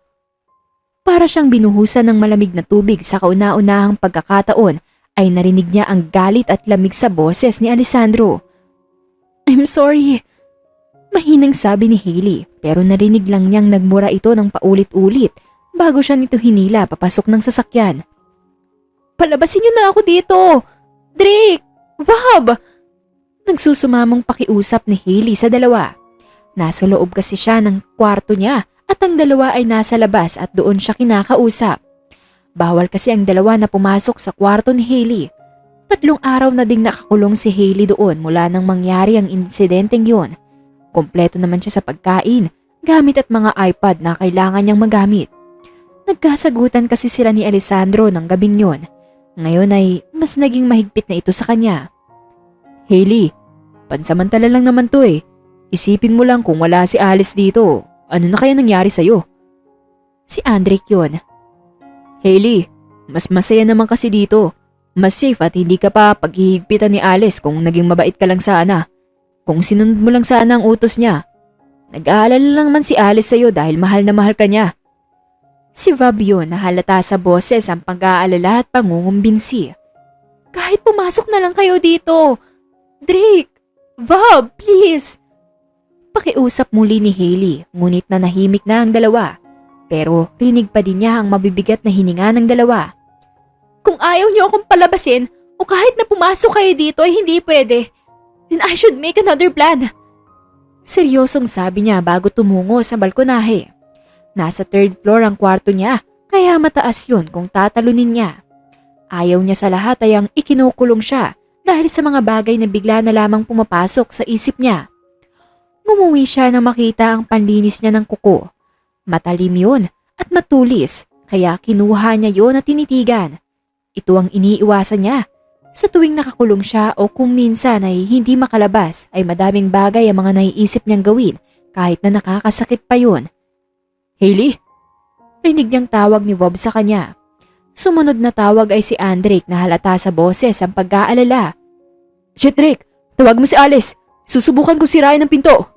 Para siyang binuhusan ng malamig na tubig sa kauna-unahang pagkakataon ay narinig niya ang galit at lamig sa boses ni Alessandro. I'm sorry. Mahinang sabi ni Hailey pero narinig lang niyang nagmura ito ng paulit-ulit bago siya nito hinila papasok ng sasakyan. Palabasin niyo na ako dito! Drake! Bob! Nagsusumamong pakiusap ni Hailey sa dalawa. Nasa loob kasi siya ng kwarto niya at ang dalawa ay nasa labas at doon siya kinakausap. Bawal kasi ang dalawa na pumasok sa kwarto ni Hailey. 3 araw na ding nakakulong si Hailey doon mula nang mangyari ang insidenteng yun. Kompleto naman siya sa pagkain, gamit at mga iPad na kailangan niyang magamit. Nagkasagutan kasi sila ni Alessandro ng gabing yun. Ngayon ay mas naging mahigpit na ito sa kanya. Hailey, pansamantala lang naman to eh. Isipin mo lang kung wala si Alice dito, ano na kaya nangyari sa'yo? Si Andric yun. Hailey, mas masaya naman kasi dito. Mas safe at hindi ka pa paghihigpitan ni Alice kung naging mabait ka lang sana. Kung sinunod mo lang sana ang utos niya. Nag-aalala lang man si Alice sa'yo dahil mahal na mahal ka niya. Si Vob yun na halata sa boses ang pag-aalala at pangungumbinsi. Kahit pumasok na lang kayo dito. Drake! Vob, please! Pakiusap muli ni Hailey ngunit nanahimik na ang dalawa. Pero rinig pa din niya ang mabibigat na hininga ng dalawa. Kung ayaw niyo akong palabasin o kahit na pumasok kayo dito ay hindi pwede, then I should make another plan. Seryosong sabi niya bago tumungo sa balkonahe. Nasa 3rd floor ang kwarto niya kaya mataas yun kung tatalunin niya. Ayaw niya sa lahat ay ang ikinukulong siya dahil sa mga bagay na bigla na lamang pumapasok sa isip niya. Ngumuwi siya nang makita ang panlinis niya ng kuko. Matalim yun at matulis kaya kinuha niya yun at tinitigan. Ito ang iniiwasan niya. Sa tuwing nakakulong siya o kung minsan ay hindi makalabas ay madaming bagay ang mga naiisip niyang gawin kahit na nakakasakit pa yun. Hailey? Rinig niyang tawag ni Bob sa kanya. Sumunod na tawag ay si Andric na halata sa boses ang pag-aalala. Shit, Drake! Tawag mo si Alice! Susubukan ko sirain ang pinto!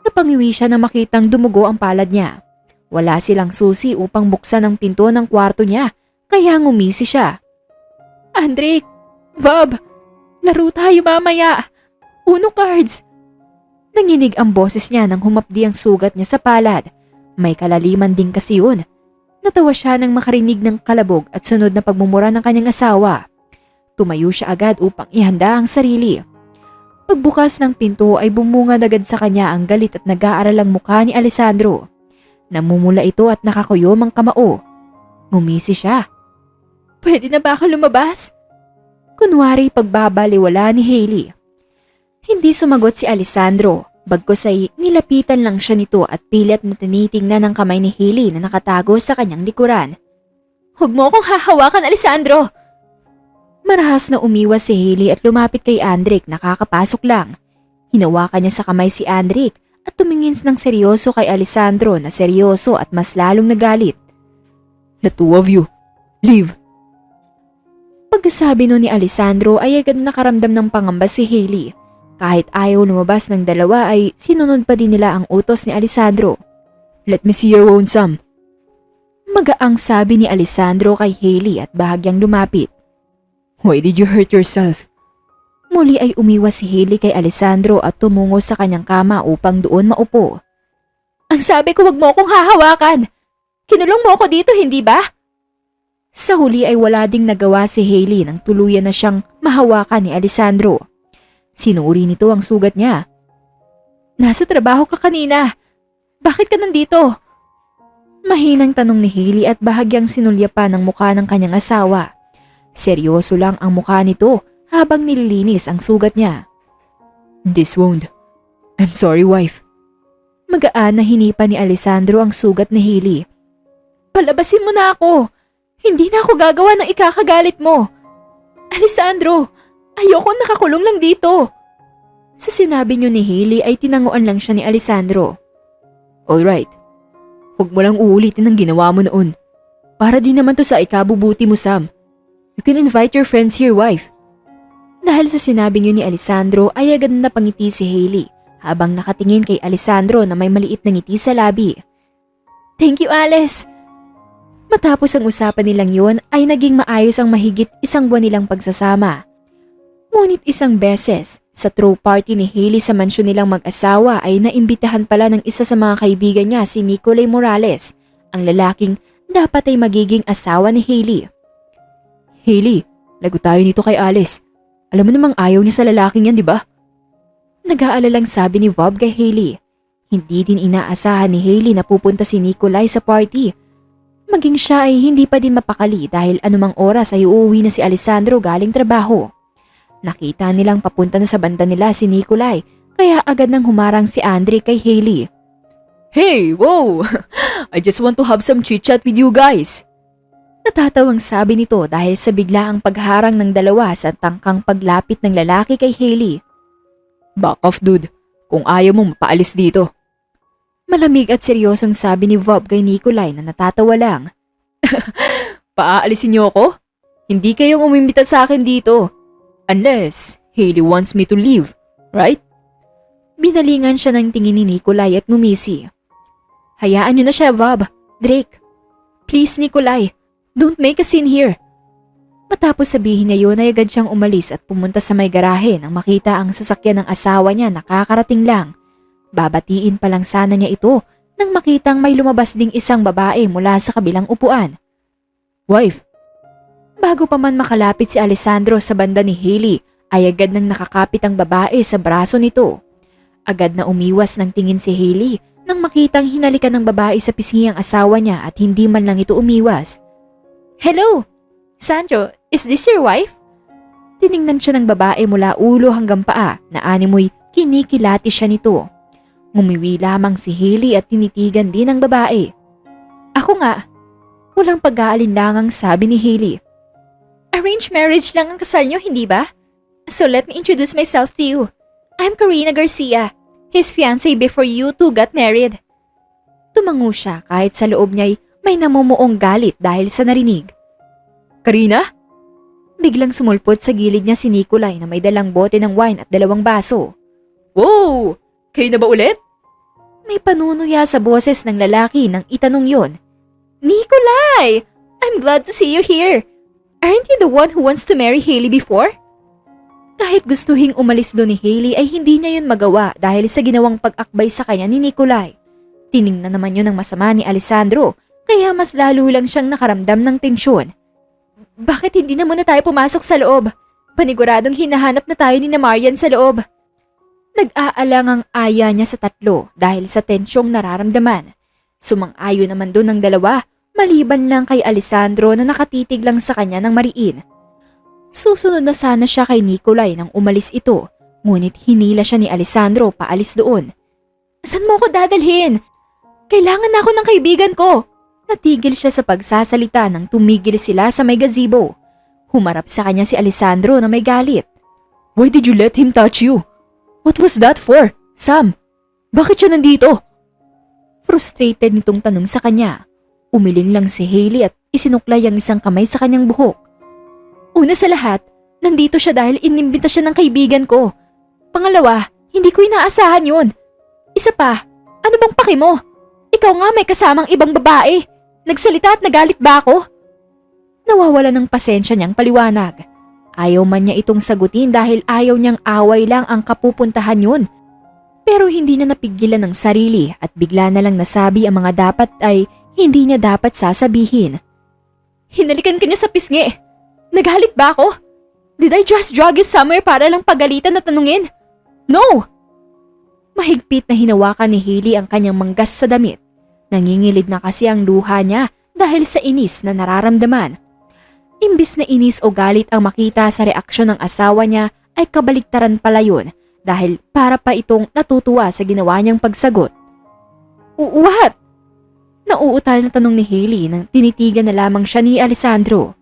Napangiwi siya na makitang dumugo ang palad niya. Wala silang susi upang buksan ang pinto ng kwarto niya, kaya ngumisi siya. Andric! Bob! Laro tayo mamaya! Uno cards! Nanginig ang boses niya nang humapdi ang sugat niya sa palad. May kalaliman din kasi yun. Natawa siya nang makarinig ng kalabog at sunod na pagmumura ng kanyang asawa. Tumayo siya agad upang ihanda ang sarili. Pagbukas ng pinto ay bumungad agad sa kanya ang galit at nag-aaralang mukha ni Alessandro. Namumula ito at nakakuyom ang kamao. Ngumisi siya. Pwede na ba ako lumabas? Kunwari pagbabaliwala ni Hailey. Hindi sumagot si Alessandro, bagkus ay nilapitan lang siya nito at pilit na tinitingnan ang kamay ni Hailey na nakatago sa kanyang likuran. Huwag mo akong hahawakan, Alessandro! Marahas na umiwas si Hailey at lumapit kay Andrik na kakapasok lang. Hinawakan niya sa kamay si Andrik at tumingin ng seryoso kay Alessandro na seryoso at mas lalong nagalit. The two of you, leave. Pagkasabi nun ni Alessandro ay agad nakaramdam ng pangamba si Hailey. Kahit ayaw lumabas ng dalawa ay sinunod pa din nila ang utos ni Alessandro. Let me see your wound, Sam. Magaang sabi ni Alessandro kay Hailey at bahagyang lumapit. Why did you hurt yourself? Muli ay umiwas si Hailey kay Alessandro at tumungo sa kanyang kama upang doon maupo. Ang sabi ko wag mo akong hahawakan! Kinulong mo ako dito, hindi ba? Sa huli ay wala ding nagawa si Hailey nang tuluyan na siyang mahawakan ni Alessandro. Sinuri nito ang sugat niya. Nasa trabaho ka kanina. Bakit ka nandito? Mahinang tanong ni Hailey at bahagyang sinulya pa ng mukha ng kanyang asawa. Seryoso lang ang mukha nito habang nililinis ang sugat niya. This wound. I'm sorry, wife. Magaan na hinipa ni Alessandro ang sugat ni Hailey. Palabasin mo na ako. Hindi na ako gagawa ng ikakagalit mo. Alessandro, ayoko nakakulong lang dito. Sa sinabi niyo ni Hailey ay tinanguan lang siya ni Alessandro. Alright. Huwag mo lang uulitin ang ginawa mo noon. Para di naman to sa ikabubuti mo, Sam. You can invite your friends here, wife. Dahil sa sinabi niyo ni Alessandro ay agad na napangiti si Hailey habang nakatingin kay Alessandro na may maliit na ngiti sa labi. Thank you, Alice. Matapos ang usapan nilang yun ay naging maayos ang mahigit isang buwan nilang pagsasama. Ngunit isang beses, sa throw party ni Hailey sa mansyon nilang mag-asawa ay naimbitahan pala ng isa sa mga kaibigan niya si Nicolay Morales, ang lalaking dapat ay magiging asawa ni Hailey. Hailey, lago tayo nito kay Alice. Alam mo namang ayaw niya sa lalaking yan, di ba? Nag-aalalang sabi ni Bob kay Hailey. Hindi din inaasahan ni Hailey na pupunta si Nicolay sa party. Maging siya ay hindi pa din mapakali dahil anumang oras ay uuwi na si Alessandro galing trabaho. Nakita nilang papunta na sa banda nila si Nicolay kaya agad nang humarang si Andre kay Hailey. Hey, whoa! I just want to have some chit-chat with you guys. Natatawang sabi nito dahil sa biglaang pagharang ng dalawa sa tangkang paglapit ng lalaki kay Hailey. Back off, dude. Kung ayaw mo mapaalis dito. Malamig at seryosong sabi ni Bob kay Nicolay na natatawa lang. Paaalisin niyo ako? Hindi kayong umimbita sa akin dito. Unless Hailey wants me to leave, right? Binalingan siya ng tingin ni Nicolay at ngumisi. Hayaan niyo na siya, Bob. Drake. Please, Nicolay. Don't make a scene here. Matapos sabihin niya yun ay agad siyang umalis at pumunta sa may garahe nang makita ang sasakyan ng asawa niya nakakarating lang. Babatiin pa lang sana niya ito nang makitang may lumabas ding isang babae mula sa kabilang upuan. Wife. Bago pa man makalapit si Alessandro sa banda ni Hailey ay agad nang nakakapit ang babae sa braso nito. Agad na umiwas ng tingin si Hailey nang makitang hinalikan ng babae sa pisngi ang asawa niya at hindi man lang ito umiwas. Hello! Sandro, is this your wife? Tiningnan siya ng babae mula ulo hanggang paa na animoy kinikilati siya nito. Ngumiwi lamang si Hailey at tinitigan din ang babae. Ako nga. Walang pag-aalinlangang sabi ni Hailey. Arranged marriage lang ang kasal niyo, hindi ba? So let me introduce myself to you. I'm Karina Garcia, his fiancée before you two got married. Tumango siya kahit sa loob niya'y may namumuong galit dahil sa narinig. Karina? Biglang sumulpot sa gilid niya si Nicolay na may dalang bote ng wine at 2 baso. Wow! Kayo na ba ulit? May panunuya sa boses ng lalaki nang itanong yon. Nicolay! I'm glad to see you here. Aren't you the one who wants to marry Hailey before? Kahit gustuhing umalis doon ni Hailey ay hindi niya yun magawa dahil sa ginawang pag-akbay sa kanya ni Nicolay. Tiningnan naman yun ng masama ni Alessandro kaya mas lalo lang siyang nakaramdam ng tensyon. Bakit hindi na muna tayo pumasok sa loob? Paniguradong hinahanap na tayo ni na Marian sa loob. Nag-aalang ang aya niya sa tatlo dahil sa tensyong nararamdaman. Sumang-ayo naman doon ng dalawa, maliban lang kay Alessandro na nakatitig lang sa kanya ng mariin. Susunod na sana siya kay Nikolai nang umalis ito, ngunit hinila siya ni Alessandro paalis doon. Saan mo ko dadalhin? Kailangan na ako ng kaibigan ko. Natigil siya sa pagsasalita nang tumigil sila sa may gazebo. Humarap sa kanya si Alessandro na may galit. Why did you let him touch you? What was that for? Sam, bakit siya nandito? Frustrated nitong tanong sa kanya. Umiling lang si Hailey at isinuklay ang isang kamay sa kanyang buhok. Una sa lahat, nandito siya dahil inimbita siya ng kaibigan ko. Pangalawa, hindi ko inaasahan yun. Isa pa, ano bang paki mo? Ikaw nga may kasamang ibang babae. Nagsalita at nagalit ba ako? Nawawala ng pasensya niyang paliwanag. Ayaw man niya itong sagutin dahil ayaw niyang away lang ang kapupuntahan yun. Pero hindi niya napigilan ng sarili at bigla na lang nasabi ang mga dapat ay hindi niya dapat sasabihin. Hinalikan ka niya sa pisngi. Nagalit ba ako? Did I just drag you somewhere para lang pagalitan at tanungin? No! Mahigpit na hinawakan ni Hailey ang kanyang manggas sa damit. Nangingilid na kasi ang luha niya dahil sa inis na nararamdaman. Imbis na inis o galit ang makita sa reaksyon ng asawa niya ay kabaliktaran pala yun dahil para pa itong natutuwa sa ginawa niyang pagsagot. What? Nauutal na tanong ni Hailey nang tinitigan na lamang siya ni Alessandro.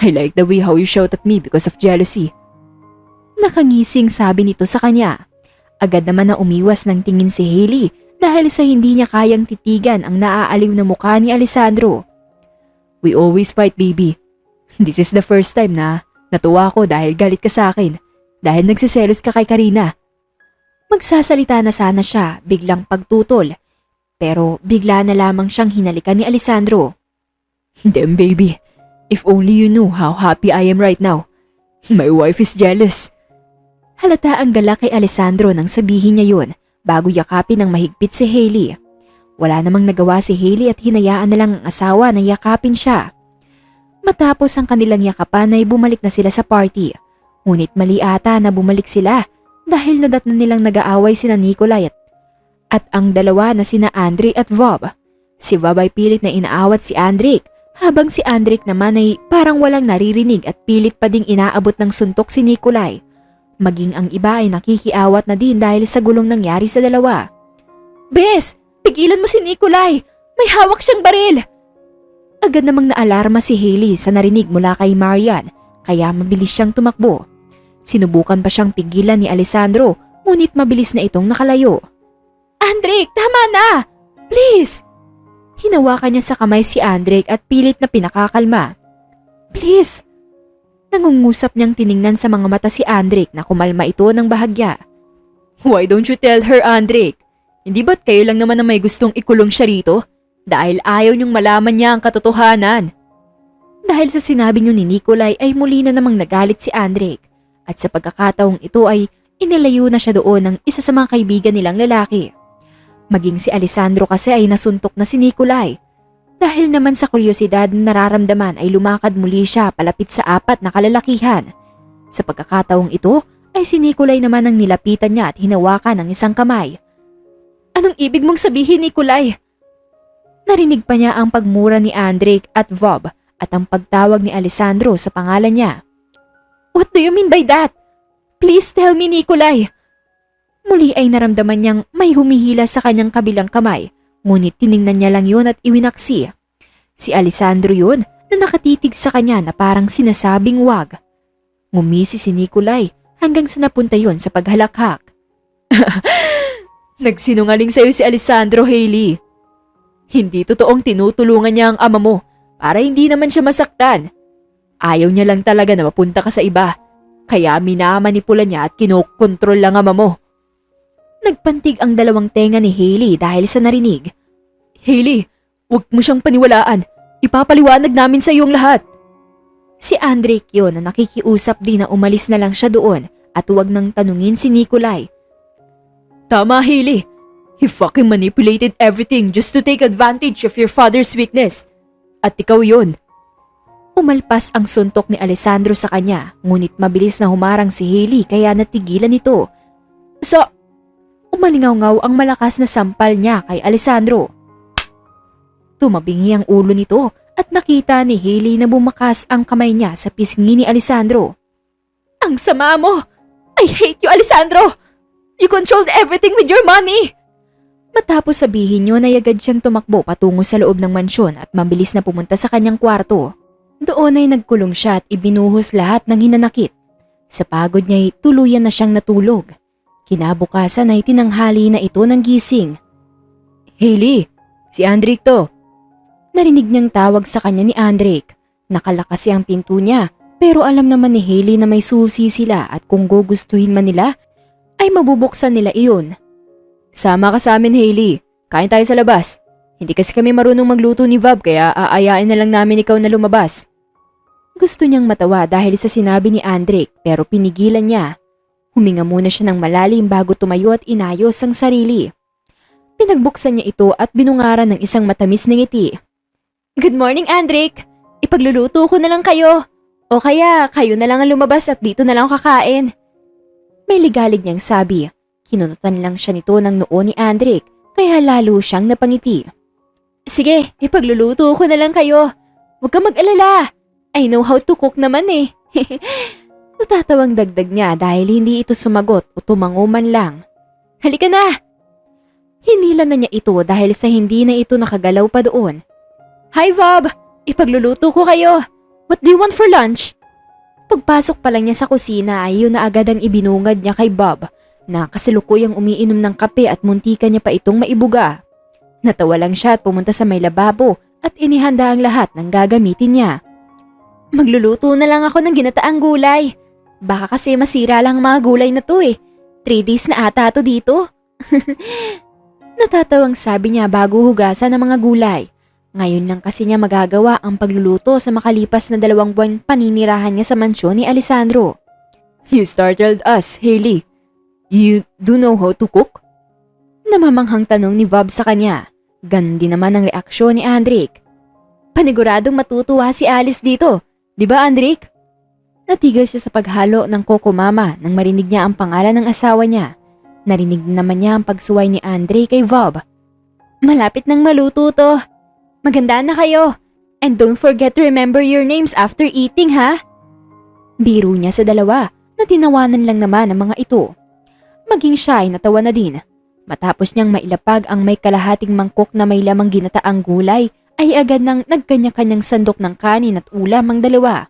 I like the way how you shout at me because of jealousy. Nakangising sabi nito sa kanya. Agad naman na umiwas ng tingin si Hailey dahil sa hindi niya kayang titigan ang naaaliw na mukha ni Alessandro. We always fight, baby. This is the first time na natuwa ko dahil galit ka sa akin. Dahil nagsiselos ka kay Karina. Magsasalita na sana siya biglang pagtutol. Pero bigla na lamang siyang hinalikan ni Alessandro. Damn, baby. If only you knew how happy I am right now. My wife is jealous. Halata ang galak kay Alessandro nang sabihin niya yun bago yakapin ng mahigpit si Hailey. Wala namang nagawa si Hailey at hinayaan na lang ang asawa na yakapin siya. Matapos ang kanilang yakapan ay bumalik na sila sa party. Ngunit mali ata na bumalik sila dahil nadatnan nilang nag-aaway sina Nikolai at ang dalawa na sina Andrej at Vob. Si Vob ay pilit na inaawat si Andrej habang si Andrej naman ay parang walang naririnig at pilit pa ding inaabot ng suntok si Nikolai. Maging ang iba ay nakikiawat na din dahil sa gulong nangyari sa dalawa. Bes, pigilan mo si Nikolai! May hawak siyang baril! Agad namang naalarma si Hailey sa narinig mula kay Marian kaya mabilis siyang tumakbo. Sinubukan pa siyang pigilan ni Alessandro ngunit mabilis na itong nakalayo. Andrej, tama na! Please! Hinawakan niya sa kamay si Andrej at pilit na pinakakalma. Please! Nangungusap niyang tiningnan sa mga mata si Andrej na kumalma ito ng bahagya. Why don't you tell her, Andrej? Hindi ba't kayo lang naman na may gustong ikulong siya rito? Dahil ayaw niyong malaman niya ang katotohanan. Dahil sa sinabi niyo ni Nikolai ay muli na namang nagalit si Andrej. At sa pagkakataong ito ay inilayo na siya doon ng isa sa mga kaibigan nilang lalaki. Maging si Alessandro kasi ay nasuntok na si Nikolai. Dahil naman sa kuryosidad na nararamdaman ay lumakad muli siya palapit sa apat na kalalakihan. Sa pagkakataong ito ay si Nikolai naman ang nilapitan niya at hinawakan ng isang kamay. Anong ibig mong sabihin, Nikolai? Narinig pa niya ang pagmura ni Andrej at Vob at ang pagtawag ni Alessandro sa pangalan niya. What do you mean by that? Please tell me, Nikolai. Muli ay naramdaman niyang may humihila sa kanyang kabilang kamay, ngunit tiningnan niya lang yun at iwinaksi. Si Alessandro yun na nakatitig sa kanya na parang sinasabing wag. Ngumisi si Nikolai hanggang sa napunta yun sa paghalakhak. Nagsinungaling sa'yo si Alessandro, Hailey. Hindi totoong tinutulungan niya ang ama mo para hindi naman siya masaktan. Ayaw niya lang talaga na mapunta ka sa iba, kaya minamanipula niya at kinokontrol lang ama mo. Nagpantig ang dalawang tenga ni Hailey dahil sa narinig. Hailey, huwag mo siyang paniwalaan. Ipapaliwanag namin sa iyong lahat. Si Andrej yun na nakikiusap din na umalis na lang siya doon at huwag nang tanungin si Nikolai. Tama, Hailey. He fucking manipulated everything just to take advantage of your father's weakness. At ikaw yun. Umalpas ang suntok ni Alessandro sa kanya, ngunit mabilis na humarang si Hailey kaya natigilan ito. Umalingaw-ngaw ang malakas na sampal niya kay Alessandro. Tumabingi ang ulo nito at nakita ni Hailey na bumakas ang kamay niya sa pisngi ni Alessandro. Ang sama mo! I hate you, Alessandro! You controlled everything with your money! Matapos sabihin yun ay agad siyang tumakbo patungo sa loob ng mansyon at mabilis na pumunta sa kanyang kwarto. Doon ay nagkulong siya at ibinuhos lahat ng hinanakit. Sa pagod niya ay tuluyan na siyang natulog. Kinabukasan ay tinanghali na ito ng gising. Hailey, si Andrik to. Narinig niyang tawag sa kanya ni Andrik. Nakalakas ang pinto niya pero alam naman ni Hailey na may susi sila at kung gugustuhin man nila ay mabubuksan nila iyon. Sama ka sa amin, Hailey. Kain tayo sa labas. Hindi kasi kami marunong magluto ni Vab kaya aayain na lang namin ikaw na lumabas. Gusto niyang matawa dahil sa sinabi ni Andrik pero pinigilan niya. Huminga muna siya ng malalim bago tumayo at inayos ang sarili. Pinagbuksan niya ito at binungaran ng isang matamis na ngiti. Good morning, Andrik! Ipagluluto ko na lang kayo. O kaya kayo na lang ang lumabas at dito na lang kakain. May ligalig niyang sabi. Kinunutan lang siya nito ng noo ni Andrik kaya lalo siyang napangiti. Sige, ipagluluto ko na lang kayo. Huwag kang mag-alala. I know how to cook naman eh. Natatawang dagdag niya dahil hindi ito sumagot o tumango man lang. Halika na! Hinila na niya ito dahil sa hindi na ito nakagalaw pa doon. Hi Bob! Ipagluluto ko kayo. What do you want for lunch? Pagpasok pa lang niya sa kusina ay yun na agad ang ibinungad niya kay Bob na kasalukuyang umiinom ng kape at muntikan niya pa itong maibuga. Natawa lang siya at pumunta sa may lababo at inihanda ang lahat ng gagamitin niya. Magluluto na lang ako ng ginataang gulay. Baka kasi masira lang ang mga gulay na to eh. 3 days na ata to dito. Natatawang sabi niya bago hugasan ang mga gulay. Ngayon lang kasi niya magagawa ang pagluluto sa makalipas na 2 buwang paninirahan niya sa mansyon ni Alessandro. You startled us, Hailey. You do know how to cook? Namamanghang tanong ni Bob sa kanya. Ganon din naman ang reaksyon ni Andrik. Paniguradong matutuwa si Alice dito. Di ba, Andrik? Natigil siya sa paghalo ng Coco Mama nang marinig niya ang pangalan ng asawa niya. Narinig naman niya ang pagsuway ni Andre kay Bob. Malapit nang maluto to. Magandaan na kayo. And don't forget to remember your names after eating, ha? Biro niya sa dalawa na tinawanan lang naman ang mga ito. Maging siya ay natawa na din. Matapos niyang mailapag ang may kalahating mangkok na may lamang ginataang gulay ay agad nang nagkanya-kanyang sandok ng kanin at ulam ang dalawa.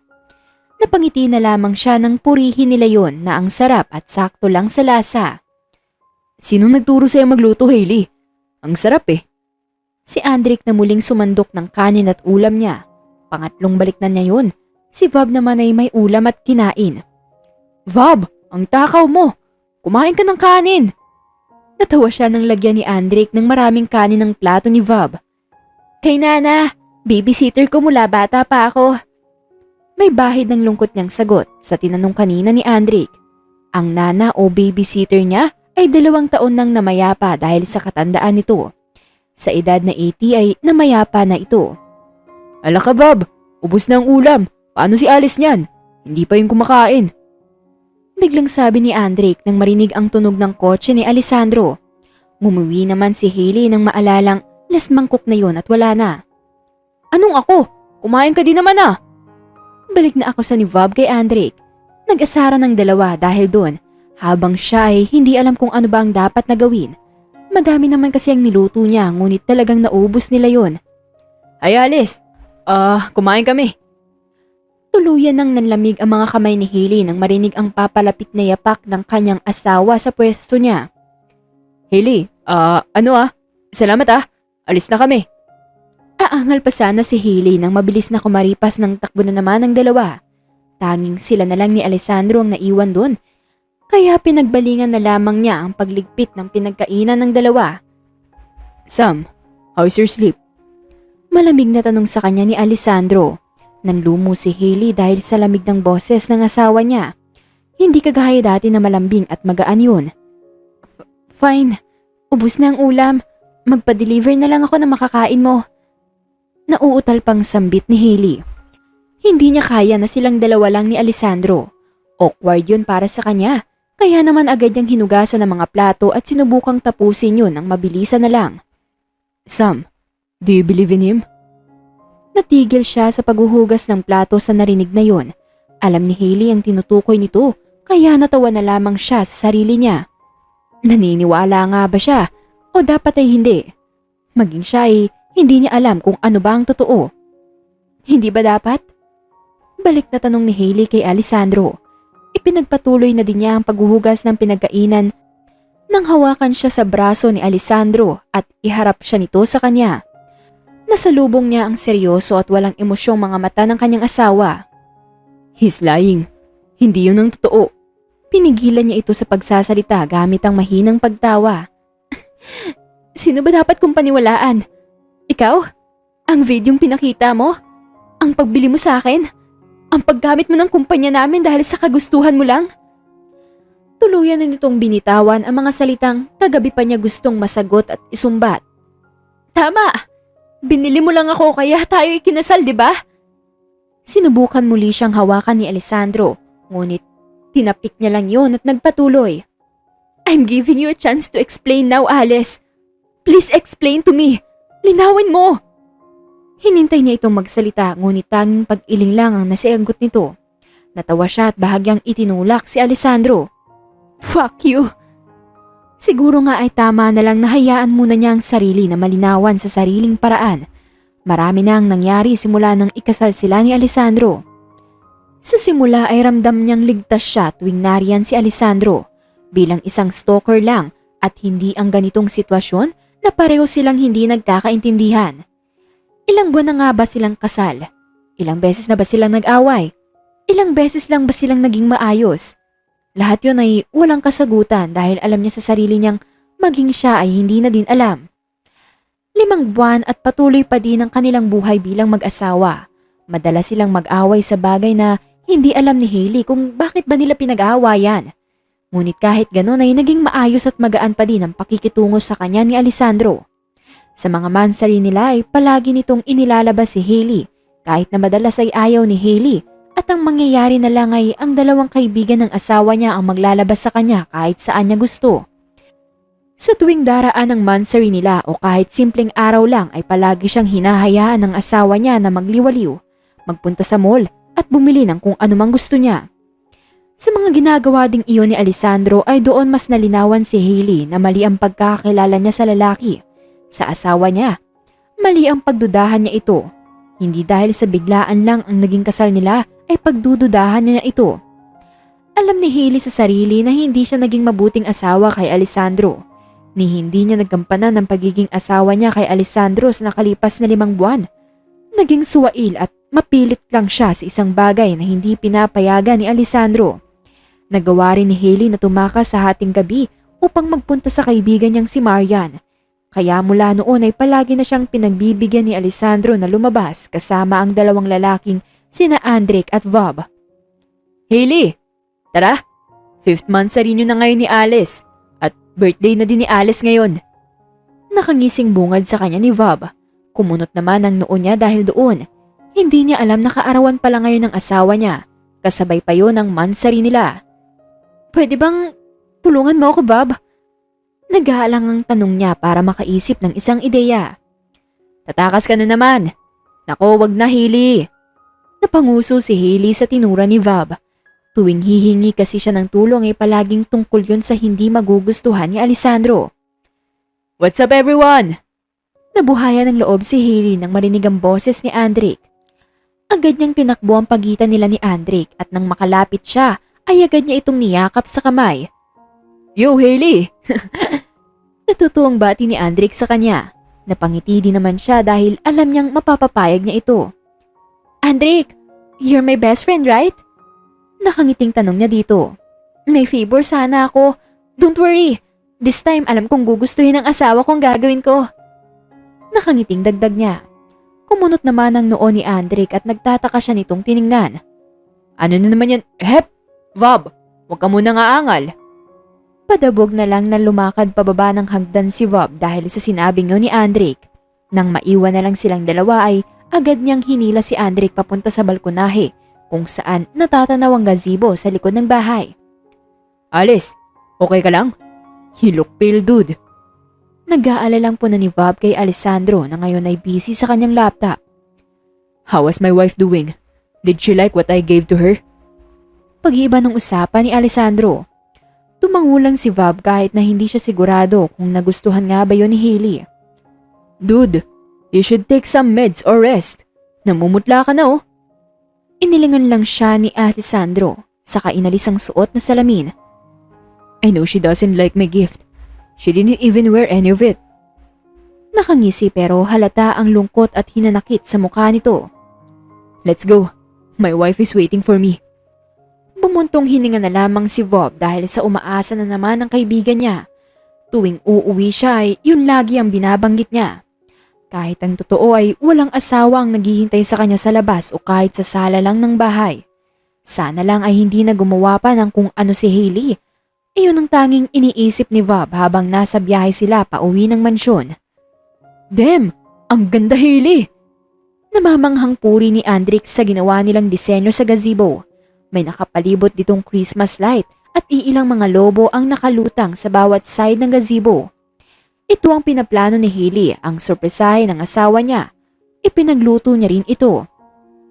Napangiti na lamang siya nang purihin nila yon na ang sarap at sakto lang sa lasa. Sino nagturo sa'yo magluto, Hailey? Ang sarap eh. Si Andrik na muling sumandok ng kanin at ulam niya. Pangatlong balik na niya yun. Si Bob naman ay may ulam at kinain. Bob, ang takaw mo. Kumain ka ng kanin. Natawa siya nang lagyan ni Andrik ng maraming kanin ng plato ni Bob. Kay Nana, babysitter ko mula bata pa ako. May bahid ng lungkot niyang sagot sa tinanong kanina ni Andrik. Ang nana o babysitter niya ay 2 taon nang namayapa dahil sa katandaan nito. Sa edad na 80 ay namayapa na ito. Ala ka Bob, ubos na ang ulam. Paano si Alice niyan? Hindi pa yung kumakain. Biglang sabi ni Andrik nang marinig ang tunog ng kotse ni Alessandro. Ngumuwi naman si Hailey nang maalalang last mangkok na yon at wala na. Anong ako? Kumain ka din naman ah. Balik na ako sa ni Bob kay Andrik. Nag-asara ng dalawa dahil doon habang siya ay hindi alam kung ano ba ang dapat na gawin. Madami naman kasi ang niluto niya ngunit talagang naubos nila yon. Ay Alice, kumain kami. Tuluyan nang nanlamig ang mga kamay ni Hailey nang marinig ang papalapit na yapak ng kanyang asawa sa pwesto niya. Hailey, salamat alis na kami. Aangal pa sana si Hailey nang mabilis na kumaripas ng takbo na naman ng dalawa. Tanging sila na lang ni Alessandro ang naiwan doon. Kaya pinagbalingan na lamang niya ang pagligpit ng pinagkainan ng dalawa. Sam, how's your sleep? Malamig na tanong sa kanya ni Alessandro. Nanlumo si Hailey dahil sa lamig ng boses ng asawa niya. Hindi kagaya dati na malambing at magaan yun. Fine, ubus na ang ulam. Magpa-deliver na lang ako na makakain mo. Nauutal pang sambit ni Hailey. Hindi niya kaya na silang dalawa lang ni Alessandro. Awkward yun para sa kanya. Kaya naman agad niyang hinugasan ng mga plato at sinubukang tapusin yun ng mabilisan na lang. Sam, do you believe in him? Natigil siya sa paghuhugas ng plato sa narinig na yon. Alam ni Hailey ang tinutukoy nito, kaya natawa na lamang siya sa sarili niya. Naniniwala nga ba siya o dapat ay hindi? Maging siya ay hindi niya alam kung ano ba ang totoo. Hindi ba dapat? Balik na tanong ni Hailey kay Alessandro. Ipinagpatuloy na din niya ang paghuhugas ng pinagkainan nang hawakan siya sa braso ni Alessandro at iharap siya nito sa kanya. Nasalubong niya ang seryoso at walang emosyong mga mata ng kanyang asawa. He's lying. Hindi yun ang totoo. Pinigilan niya ito sa pagsasalita gamit ang mahinang pagtawa. Sino ba dapat kong paniwalaan? Ikaw? Ang videong pinakita mo? Ang pagbili mo sa akin? Ang paggamit mo ng kumpanya namin dahil sa kagustuhan mo lang? Tuluyan na nitong binitawan ang mga salitang kagabi pa niya gustong masagot at isumbat. Tama! Binili mo lang ako kaya tayo ikinasal, di ba? Sinubukan muli siyang hawakan ni Alessandro, ngunit tinapik niya lang yon at nagpatuloy. I'm giving you a chance to explain now, Alice. Please explain to me. Linawin mo! Hinintay niya itong magsalita, ngunit tanging pag-iling lang ang nasiagot nito. Natawa siya at bahagyang itinulak si Alessandro. Fuck you! Siguro nga ay tama na lang na hayaan muna niya ang sarili na malinawan sa sariling paraan. Marami na ang nangyari simula nang ikasal sila ni Alessandro. Sa simula ay ramdam niyang ligtas siya tuwing nariyan si Alessandro. Bilang isang stalker lang at hindi ang ganitong sitwasyon na pareho silang hindi nagkakaintindihan. Ilang buwan na nga ba silang kasal? Ilang beses na ba silang nag-away? Ilang beses lang ba silang naging maayos? Lahat yun ay walang kasagutan dahil alam niya sa sarili niyang maging siya ay hindi na din alam. 5 buwan at patuloy pa din ang kanilang buhay bilang mag-asawa. Madalas silang mag-away sa bagay na hindi alam ni Hailey kung bakit ba nila pinag-aawayan. Ngunit kahit ganon ay naging maayos at magaan pa din ang pakikitungo sa kanya ni Alessandro. Sa mga mansari nila ay palagi nitong inilalabas si Hailey kahit na madalas ay ayaw ni Hailey. At ang mangyayari na lang ay ang dalawang kaibigan ng asawa niya ang maglalabas sa kanya kahit saan niya gusto. Sa tuwing daraan ng mansari nila o kahit simpleng araw lang ay palagi siyang hinahayaan ng asawa niya na magliwaliw, magpunta sa mall at bumili ng kung anumang gusto niya. Sa mga ginagawa ding iyon ni Alessandro ay doon mas nalinawan si Hailey na mali ang pagkakakilala niya sa lalaki. Sa asawa niya, mali ang pagdudahan niya ito. Hindi dahil sa biglaan lang ang naging kasal nila ay pagdududahan niya ito. Alam ni Hailey sa sarili na hindi siya naging mabuting asawa kay Alessandro. Ni hindi niya naggampanan ng pagiging asawa niya kay Alessandro sa nakalipas na 5 buwan. Naging suwail at mapilit lang siya sa isang bagay na hindi pinapayagan ni Alessandro. Nagawa rin ni Hailey na tumakas sa hating gabi upang magpunta sa kaibigan niyang si Marian. Kaya mula noon ay palagi na siyang pinagbibigyan ni Alessandro na lumabas kasama ang 2 lalaking sina Andrik at Vob. Hailey, tara! 5th month sa rinyo na ngayon ni Alice at birthday na din ni Alice ngayon. Nakangising bungad sa kanya ni Vob. Kumunot naman ang noo niya dahil doon. Hindi niya alam na kaarawan pala ngayon ng asawa niya. Kasabay pa yun ang mansari nila. Pwede bang tulungan mo ako, Bob? Nag-aalang ang tanong niya para makaisip ng isang ideya. Tatakas ka na naman. Nako, wag na, Hailey. Napanguso si Hailey sa tinura ni Vob. Tuwing hihingi kasi siya ng tulong ay palaging tungkol yun sa hindi magugustuhan ni Alessandro. What's up, everyone? Nabuhayan ng loob si Hailey nang marinig ang boses ni Andrik. Agad niyang tinakbo ang pagitan nila ni Andrik at nang makalapit siya ay agad niya itong niyakap sa kamay. Yo, Hailey! Natutuwang bati ni Andrik sa kanya. Napangiti din naman siya dahil alam niyang mapapapayag niya ito. Andrik, you're my best friend, right? Nakangiting tanong niya dito. May favor sana ako. Don't worry. This time alam kong gugustuhin ng asawa kong gagawin ko. Nakangiting dagdag niya. Kumunot naman ang noo ni Andrik at nagtataka siya nitong tiningnan. Ano na naman yan? Hep! Vob, huwag ka muna nga angal. Padabog na lang na lumakad pababa ng hagdan si Vob dahil sa sinabing yun ni Andrik. Nang maiwan na lang silang dalawa ay agad niyang hinila si Andrik papunta sa balkonahe kung saan natatanaw ang gazebo sa likod ng bahay. Alice, okay ka lang? You look pale, dude. Nag-aalala lang po na ni Vob kay Alessandro na ngayon ay busy sa kanyang laptop. How was my wife doing? Did she like what I gave to her? Pag-iiba ng usapan ni Alessandro. Tumangulang si Bob kahit na hindi siya sigurado kung nagustuhan nga ba yun ni Hailey. Dude, you should take some meds or rest. Namumutla ka na oh. Inilingan lang siya ni Alessandro, saka inalis ang suot na salamin. I know she doesn't like my gift. She didn't even wear any of it. Nakangisi pero halata ang lungkot at hinanakit sa mukha nito. Let's go. My wife is waiting for me. Bumuntong hininga na lamang si Bob dahil sa umaasa na naman ng kaibigan niya. Tuwing uuwi siya ay yun lagi ang binabanggit niya. Kahit ang totoo ay walang asawa ang naghihintay sa kanya sa labas o kahit sa sala lang ng bahay. Sana lang ay hindi na gumawa pa ng kung ano si Hailey. Iyon ang tanging iniisip ni Bob habang nasa biyahe sila pauwi ng mansyon. Damn! Ang ganda, Hailey! Namamanghang puri ni Andrik sa ginawa nilang disenyo sa gazebo. May nakapalibot ditong Christmas light at iilang mga lobo ang nakalutang sa bawat side ng gazebo. Ito ang pinaplano ni Hailey, ang sorpresahin ng asawa niya. Ipinagluto niya rin ito.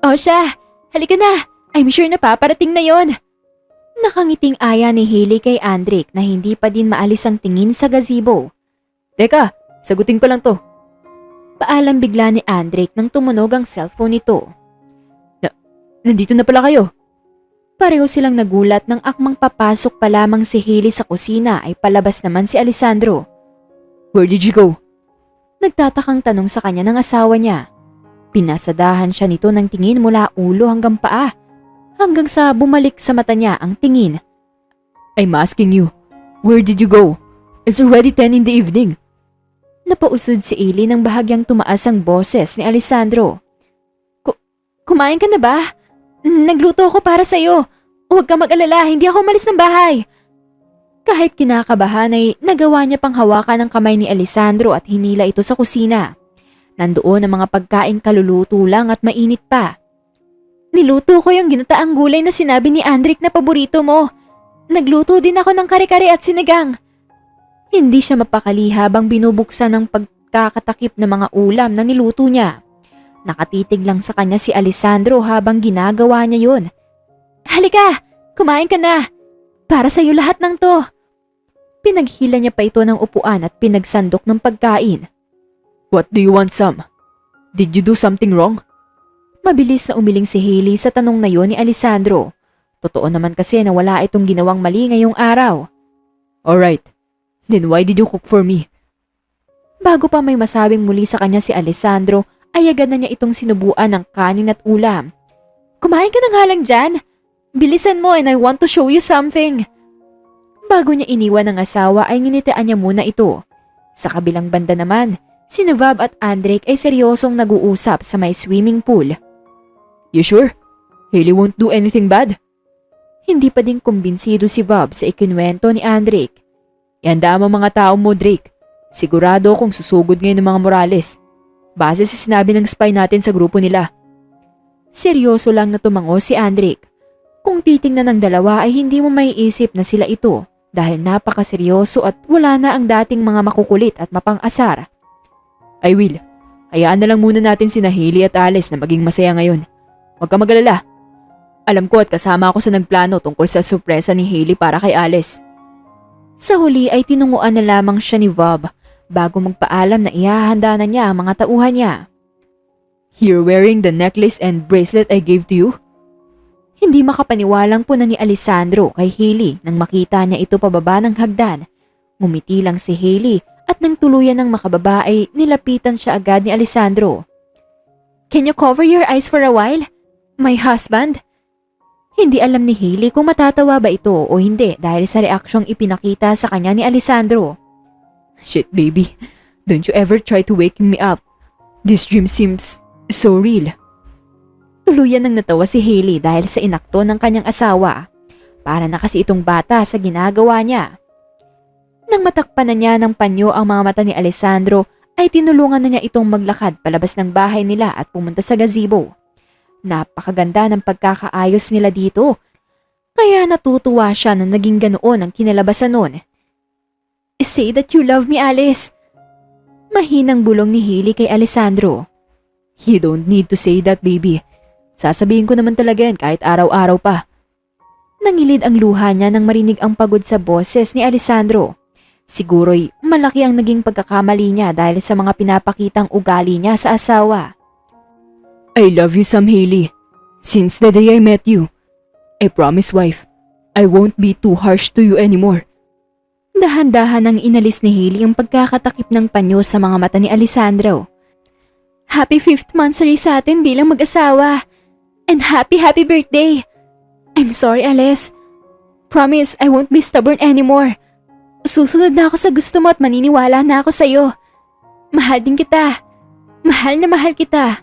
O siya, halika na! I'm sure na paparating na yon. Nakangiting aya ni Hailey kay Andrik na hindi pa din maalis ang tingin sa gazebo. Teka, sagutin ko lang to. Paalam bigla ni Andrik nang tumunog ang cellphone nito. Nandito na pala kayo. Pareho silang nagulat nang akmang papasok pa lamang si Hailey sa kusina ay palabas naman si Alessandro. Where did you go? Nagtatakang tanong sa kanya ng asawa niya. Pinasadahan siya nito ng tingin mula ulo hanggang paa, hanggang sa bumalik sa mata niya ang tingin. I'm asking you, where did you go? It's already 10 in the evening. Napausod si Hailey nang bahagyang tumaas ang boses ni Alessandro. Kumain ka na ba? Nagluto ako para sa'yo. Huwag ka mag-alala, hindi ako umalis ng bahay. Kahit kinakabahan ay nagawa niya pang hawakan ng kamay ni Alessandro at hinila ito sa kusina. Nandoon ang mga pagkain kaluluto lang at mainit pa. Niluto ko yung ginataang gulay na sinabi ni Andrik na paborito mo. Nagluto din ako ng kare-kare at sinigang. Hindi siya mapakali habang binubuksan ng pagkakatakip ng mga ulam na niluto niya. Nakatitig lang sa kanya si Alessandro habang ginagawa niya yun. Halika, kumain ka na. Para sa'yo lahat ng to. Pinaghila niya pa ito ng upuan at pinagsandok ng pagkain. What do you want, Sam? Did you do something wrong? Mabilis na umiling si Hailey sa tanong na yon ni Alessandro. Totoo naman kasi na wala itong ginawang mali ngayong araw. Alright, then why did you cook for me? Bago pa may masabing muli sa kanya si Alessandro, ay agad na niya itong sinubuan ng kanin at ulam. Kumain ka na nga lang dyan. Bilisan mo and I want to show you something. Bago niya iniwan ng asawa ay nginitian niya muna ito. Sa kabilang banda naman, si Bob at Andrik ay seryosong nag-uusap sa may swimming pool. You sure? Hailey won't do anything bad? Hindi pa din kumbinsido si Bob sa ikinwento ni Andrik. Ihanda mo mga tao mo, Drake. Sigurado kung susugod ngayon ng mga Morales. Base sa sinabi ng spy natin sa grupo nila. Seryoso lang na tumango si Andrik. Kung titingnan ng dalawa ay hindi mo maiisip na sila ito dahil napakaseryoso at wala na ang dating mga makukulit at mapang-asar. I will. Hayaan na lang muna natin sina Hailey at Alice na maging masaya ngayon. Huwag ka mag-alala. Alam ko at kasama ako sa nagplano tungkol sa sorpresa ni Hailey para kay Alice. Sa huli ay tinunguan na lamang siya ni Bob bago magpaalam na ihahanda na niya ang mga tauhan niya. You're wearing the necklace and bracelet I gave to you? Hindi makapaniwalang puna ni Alessandro kay Hailey nang makita niya ito pababa ng hagdan. Ngumiti lang si Hailey at nang tuluyan ng makababa ay nilapitan siya agad ni Alessandro. Can you cover your eyes for a while? My husband? Hindi alam ni Hailey kung matatawa ba ito o hindi dahil sa reaksyong ipinakita sa kanya ni Alessandro. Shit, baby. Don't you ever try to wake me up. This dream seems so real. Tuluyan nang natawa si Hailey dahil sa inakto ng kanyang asawa. Para na kasi itong bata sa ginagawa niya. Nang matakpan na niya ng panyo ang mga mata ni Alessandro, ay tinulungan na niya itong maglakad palabas ng bahay nila at pumunta sa gazebo. Napakaganda ng pagkakaayos nila dito. Kaya natutuwa siya na naging ganoon ang kinalabasan nun. Say that you love me, Alice. Mahinang bulong ni Hailey kay Alessandro. You don't need to say that, baby. Sasabihin ko naman talaga yan kahit araw-araw pa. Nangilid ang luha niya nang marinig ang pagod sa boses ni Alessandro. Siguro'y malaki ang naging pagkakamali niya dahil sa mga pinapakitang ugali niya sa asawa. I love you, Sam Hailey. Since the day I met you. I promise, wife, I won't be too harsh to you anymore. Dahan-dahan ang inalis ni Hailey ang pagkakatakip ng panyo sa mga mata ni Alessandro. Happy 5th monthsary sa atin bilang mag-asawa. And happy birthday. I'm sorry, Alice. Promise, I won't be stubborn anymore. Susunod na ako sa gusto mo at maniniwala na ako sa'yo. Mahal din kita. Mahal na mahal kita.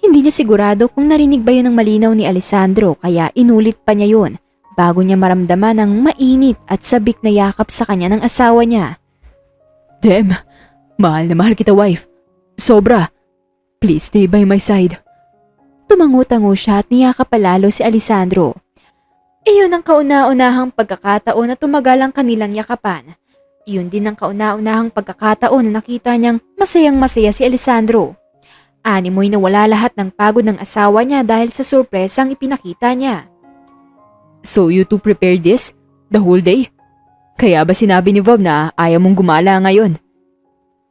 Hindi niya sigurado kung narinig ba yun ng malinaw ni Alessandro kaya inulit pa niya yun bago niya maramdaman ang mainit at sabik na yakap sa kanya ng asawa niya. Damn, mahal na mahal kita, wife. Sobra. Please stay by my side. Tumango-tango siya at niyakap palalo si Alessandro. Iyon ang kauna-unahang pagkakataon na tumagal ang kanilang yakapan. Iyon din ang kauna-unahang pagkakataon na nakita niyang masayang-masaya si Alessandro. Animoy nawala lahat ng pagod ng asawa niya dahil sa sorpresang ipinakita niya. So you two prepared this? The whole day? Kaya ba sinabi ni Bob na ayaw mong gumala ngayon?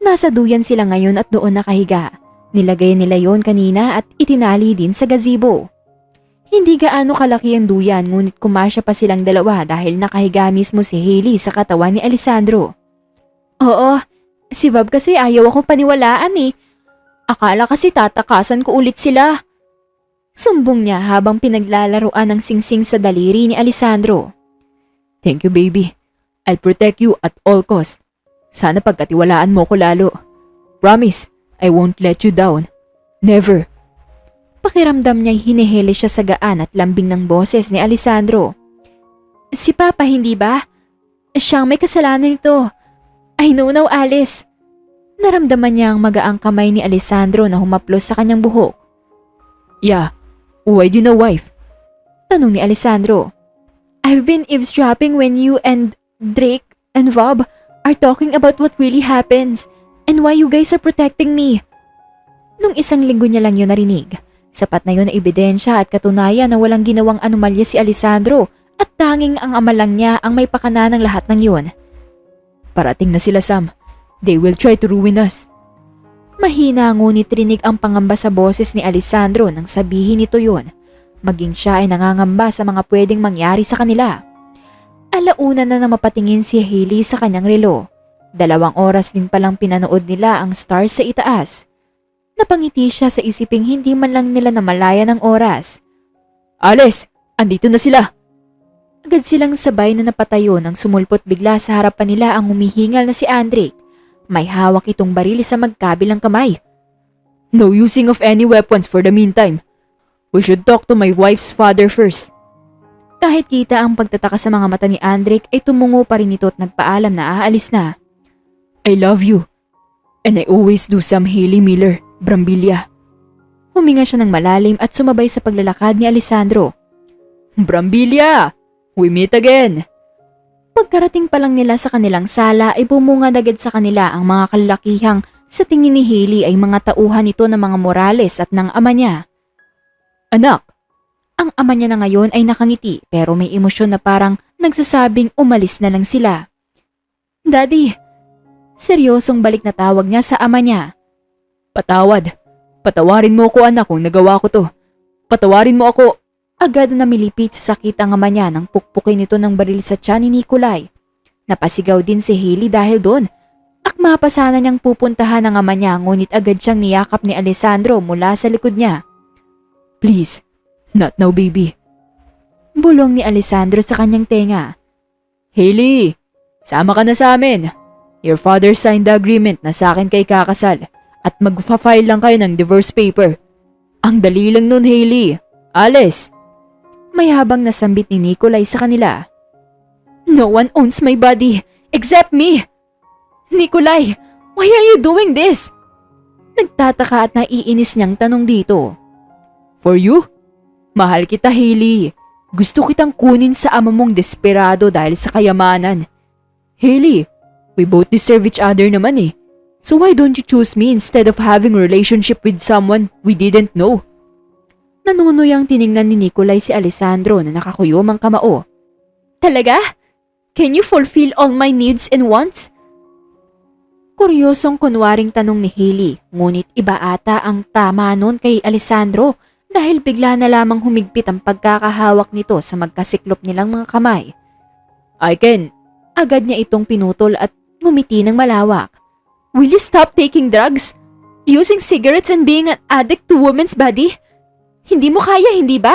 Nasa duyan sila ngayon at doon nakahiga. Nilagay nila yon kanina at itinali din sa gazebo. Hindi gaano kalaki ang duyan ngunit kumasya pa silang dalawa dahil nakahiga mismo si Hailey sa katawan ni Alessandro. Oo, si Bob kasi ayaw akong paniwalaan eh. Akala kasi tatakasan ko ulit sila. Sumbong niya habang pinaglalaruan ng singsing sa daliri ni Alessandro. Thank you, baby. I'll protect you at all cost. Sana pagkatiwalaan mo ko lalo. Promise, I won't let you down. Never. Pakiramdam niya'y hinihili siya sa gaan at lambing ng boses ni Alessandro. Si Papa hindi ba? Siyang may kasalanan nito. I know now, Alice. Naramdaman niya ang magaang kamay ni Alessandro na humaplos sa kanyang buhok. Yeah, why do you know, wife? Tanong ni Alessandro. I've been eavesdropping when you and Drake and Bob are talking about what really happens and why you guys are protecting me. Nung 1 linggo niya lang yun narinig, sapat na yun na ebidensya at katunayan na walang ginawang anomalya si Alessandro at tanging ang ama lang niya ang may pakana ng lahat ng yun. Parating na sila, Sam. They will try to ruin us. Mahina ngunit rinig ang pangamba sa boses ni Alessandro nang sabihin nito yun. Maging siya ay nangangamba sa mga pwedeng mangyari sa kanila. Alauna na mapatingin si Hailey sa kanyang relo. 2 oras din palang pinanood nila ang stars sa itaas. Napangiti siya sa isiping hindi man lang nila namalaya ng oras. Alice, andito na sila. Agad silang sabay na napatayo nang sumulpot bigla sa harapan nila ang humihingal na si Andrick. May hawak itong baril sa magkabilang kamay. No using of any weapons for the meantime. We should talk to my wife's father first. Kahit kita ang pagtataka sa mga mata ni Andrick ay tumungo pa rin ito at nagpaalam na aalis na. I love you. And I always do, Sam Hailey Miller, Brambilya. Huminga siya ng malalim at sumabay sa paglalakad ni Alessandro. Brambilya! We meet again! Pagkarating pa lang nila sa kanilang sala ay bumungad agad sa kanila ang mga kalalakihang sa tingin ni Hailey ay mga tauhan ito ng mga Morales at ng ama niya. Anak! Ang ama niya na ngayon ay nakangiti pero may emosyon na parang nagsasabing umalis na lang sila. Daddy! Seryosong balik na tawag niya sa ama niya. Patawad. Patawarin mo ako, anak, kung nagawa ko to. Patawarin mo ako. Agad na namilipit sa sakit ang ama niya nang pukpukin nito ng baril sa tiyan ni Nikolai. Napasigaw din si Hailey dahil doon. Akma pa sana niyang pupuntahan ang ama niya ngunit agad siyang niyakap ni Alessandro mula sa likod niya. Please, not now, baby. Bulong ni Alessandro sa kanyang tenga. Hailey, sama ka na sa amin. Your father signed the agreement na sa akin kay kakasal at magfa-file lang kayo ng divorce paper. Ang dali lang nun, Hailey. Alice. May habang nasambit ni Nikolai sa kanila. No one owns my body except me. Nikolai, why are you doing this? Nagtataka at naiinis niyang tanong dito. For you? Mahal kita, Hailey. Gusto kitang kunin sa ama mong desperado dahil sa kayamanan. Hailey, we both deserve each other naman eh. So why don't you choose me instead of having a relationship with someone we didn't know? Nanunuyang tiningnan ni Nikolay si Alessandro na nakakuyom ang kamao. Talaga? Can you fulfill all my needs and wants? Kuryosong kunwaring tanong ni Hailey, ngunit iba ata ang tama nun kay Alessandro dahil bigla na lamang humigpit ang pagkakahawak nito sa magkasiklop nilang mga kamay. I can. Agad niya itong pinutol at ngumiti ng malawak. Will you stop taking drugs? Using cigarettes and being an addict to woman's body? Hindi mo kaya, hindi ba?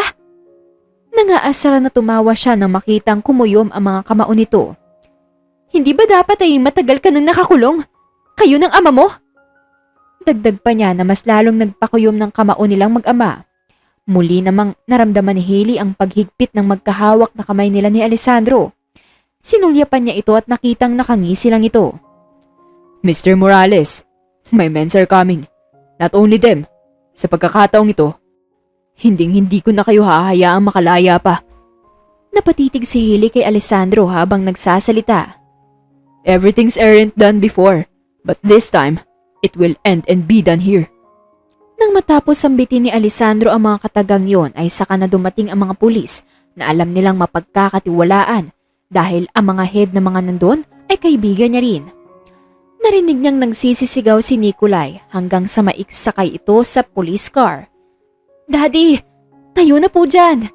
Nangaasar na tumawa siya nang makitang kumuyom ang mga kamao nito. Hindi ba dapat ay matagal ka nang nakakulong? Kayo ng ama mo? Dagdag pa niya na mas lalong nagpakuyom ng kamao nilang mag-ama. Muli namang naramdaman ni Hailey ang paghigpit ng magkahawak na kamay nila ni Alessandro. Sinulyapan niya ito at nakitang nakangisi lang ito. Mr. Morales, my men are coming. Not only them, sa pagkakataong ito, hindi ko na kayo hahayaang makalaya pa. Napatitig si Hailey kay Alessandro habang nagsasalita. Everything's aren't done before, but this time, it will end and be done here. Nang matapos sambitin ni Alessandro ang mga katagang yon ay saka na dumating ang mga pulis na alam nilang mapagkakatiwalaan dahil ang mga head na mga nandun ay kaibigan niya rin. Narinig niyang nagsisisigaw si Nikolay hanggang sa maiksakay ito sa police car. Daddy, tayo na po dyan.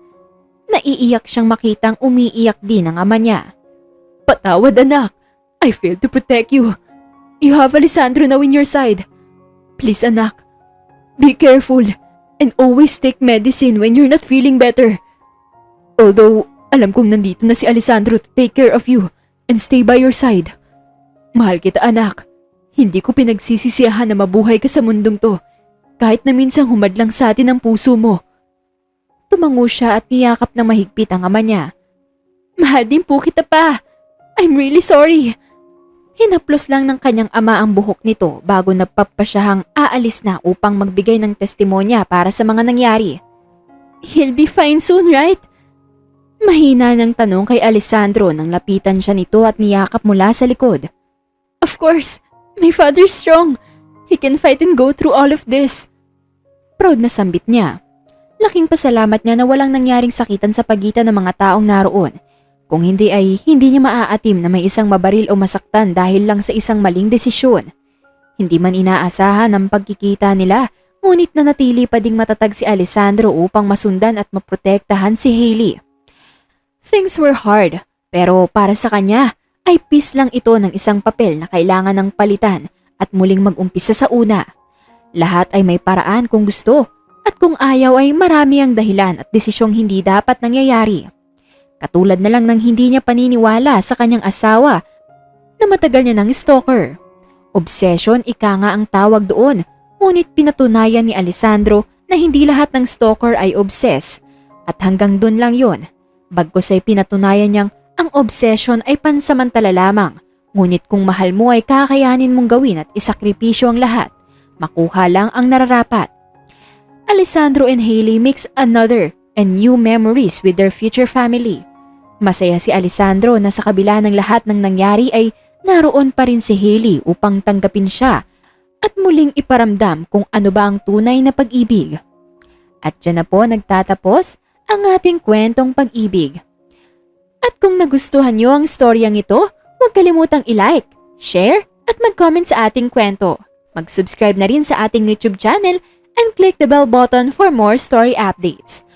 Naiiyak siyang makitang umiiyak din ang ama niya. Patawad anak, I failed to protect you. You have Alessandro now in your side. Please anak, be careful and always take medicine when you're not feeling better. Although, alam kong nandito na si Alessandro to take care of you and stay by your side. Mahal kita anak. Hindi ko pinagsisisiyahan na mabuhay ka sa mundong to kahit na minsang humadlang sa atin ang puso mo. Tumango siya at niyakap na mahigpit ang ama niya. Mahal din po kita pa. I'm really sorry. Hinaplos lang ng kanyang ama ang buhok nito bago nagpapasyahang aalis na upang magbigay ng testimonya para sa mga nangyari. He'll be fine soon, right? Mahina ng tanong kay Alessandro nang lapitan siya nito at niyakap mula sa likod. Of course, my father's strong. He can fight and go through all of this. Proud na sambit niya. Laking pasalamat niya na walang nangyaring sakitan sa pagitan ng mga taong naroon. Kung hindi ay hindi niya maaatim na may isang mabaril o masaktan dahil lang sa isang maling desisyon. Hindi man inaasahan ang pagkikita nila, ngunit nanatili pa ding matatag si Alessandro upang masundan at maprotektahan si Hailey. Things were hard, pero para sa kanya ay peace lang ito ng isang papel na kailangan ng palitan at muling mag-umpisa sa una. Lahat ay may paraan kung gusto at kung ayaw ay marami ang dahilan at desisyong hindi dapat nangyayari. Katulad na lang ng hindi niya paniniwala sa kanyang asawa na matagal niya ng stalker. Obsession ika nga ang tawag doon, ngunit pinatunayan ni Alessandro na hindi lahat ng stalker ay obsess at hanggang doon lang yon. Bagkus ay pinatunayan niyang ang obsession ay pansamantala lamang, ngunit kung mahal mo ay kakayanin mong gawin at isakripisyo ang lahat. Makuha lang ang nararapat. Alessandro and Hailey mix another and new memories with their future family. Masaya si Alessandro na sa kabila ng lahat ng nangyari ay naroon pa rin si Hailey upang tanggapin siya at muling iparamdam kung ano ba ang tunay na pag-ibig. At dyan na po nagtatapos ang ating kwentong pag-ibig. At kung nagustuhan niyo ang storyang ito, huwag kalimutang i-like, share at mag-comment sa ating kwento. Mag-subscribe na rin sa ating YouTube channel and click the bell button for more story updates.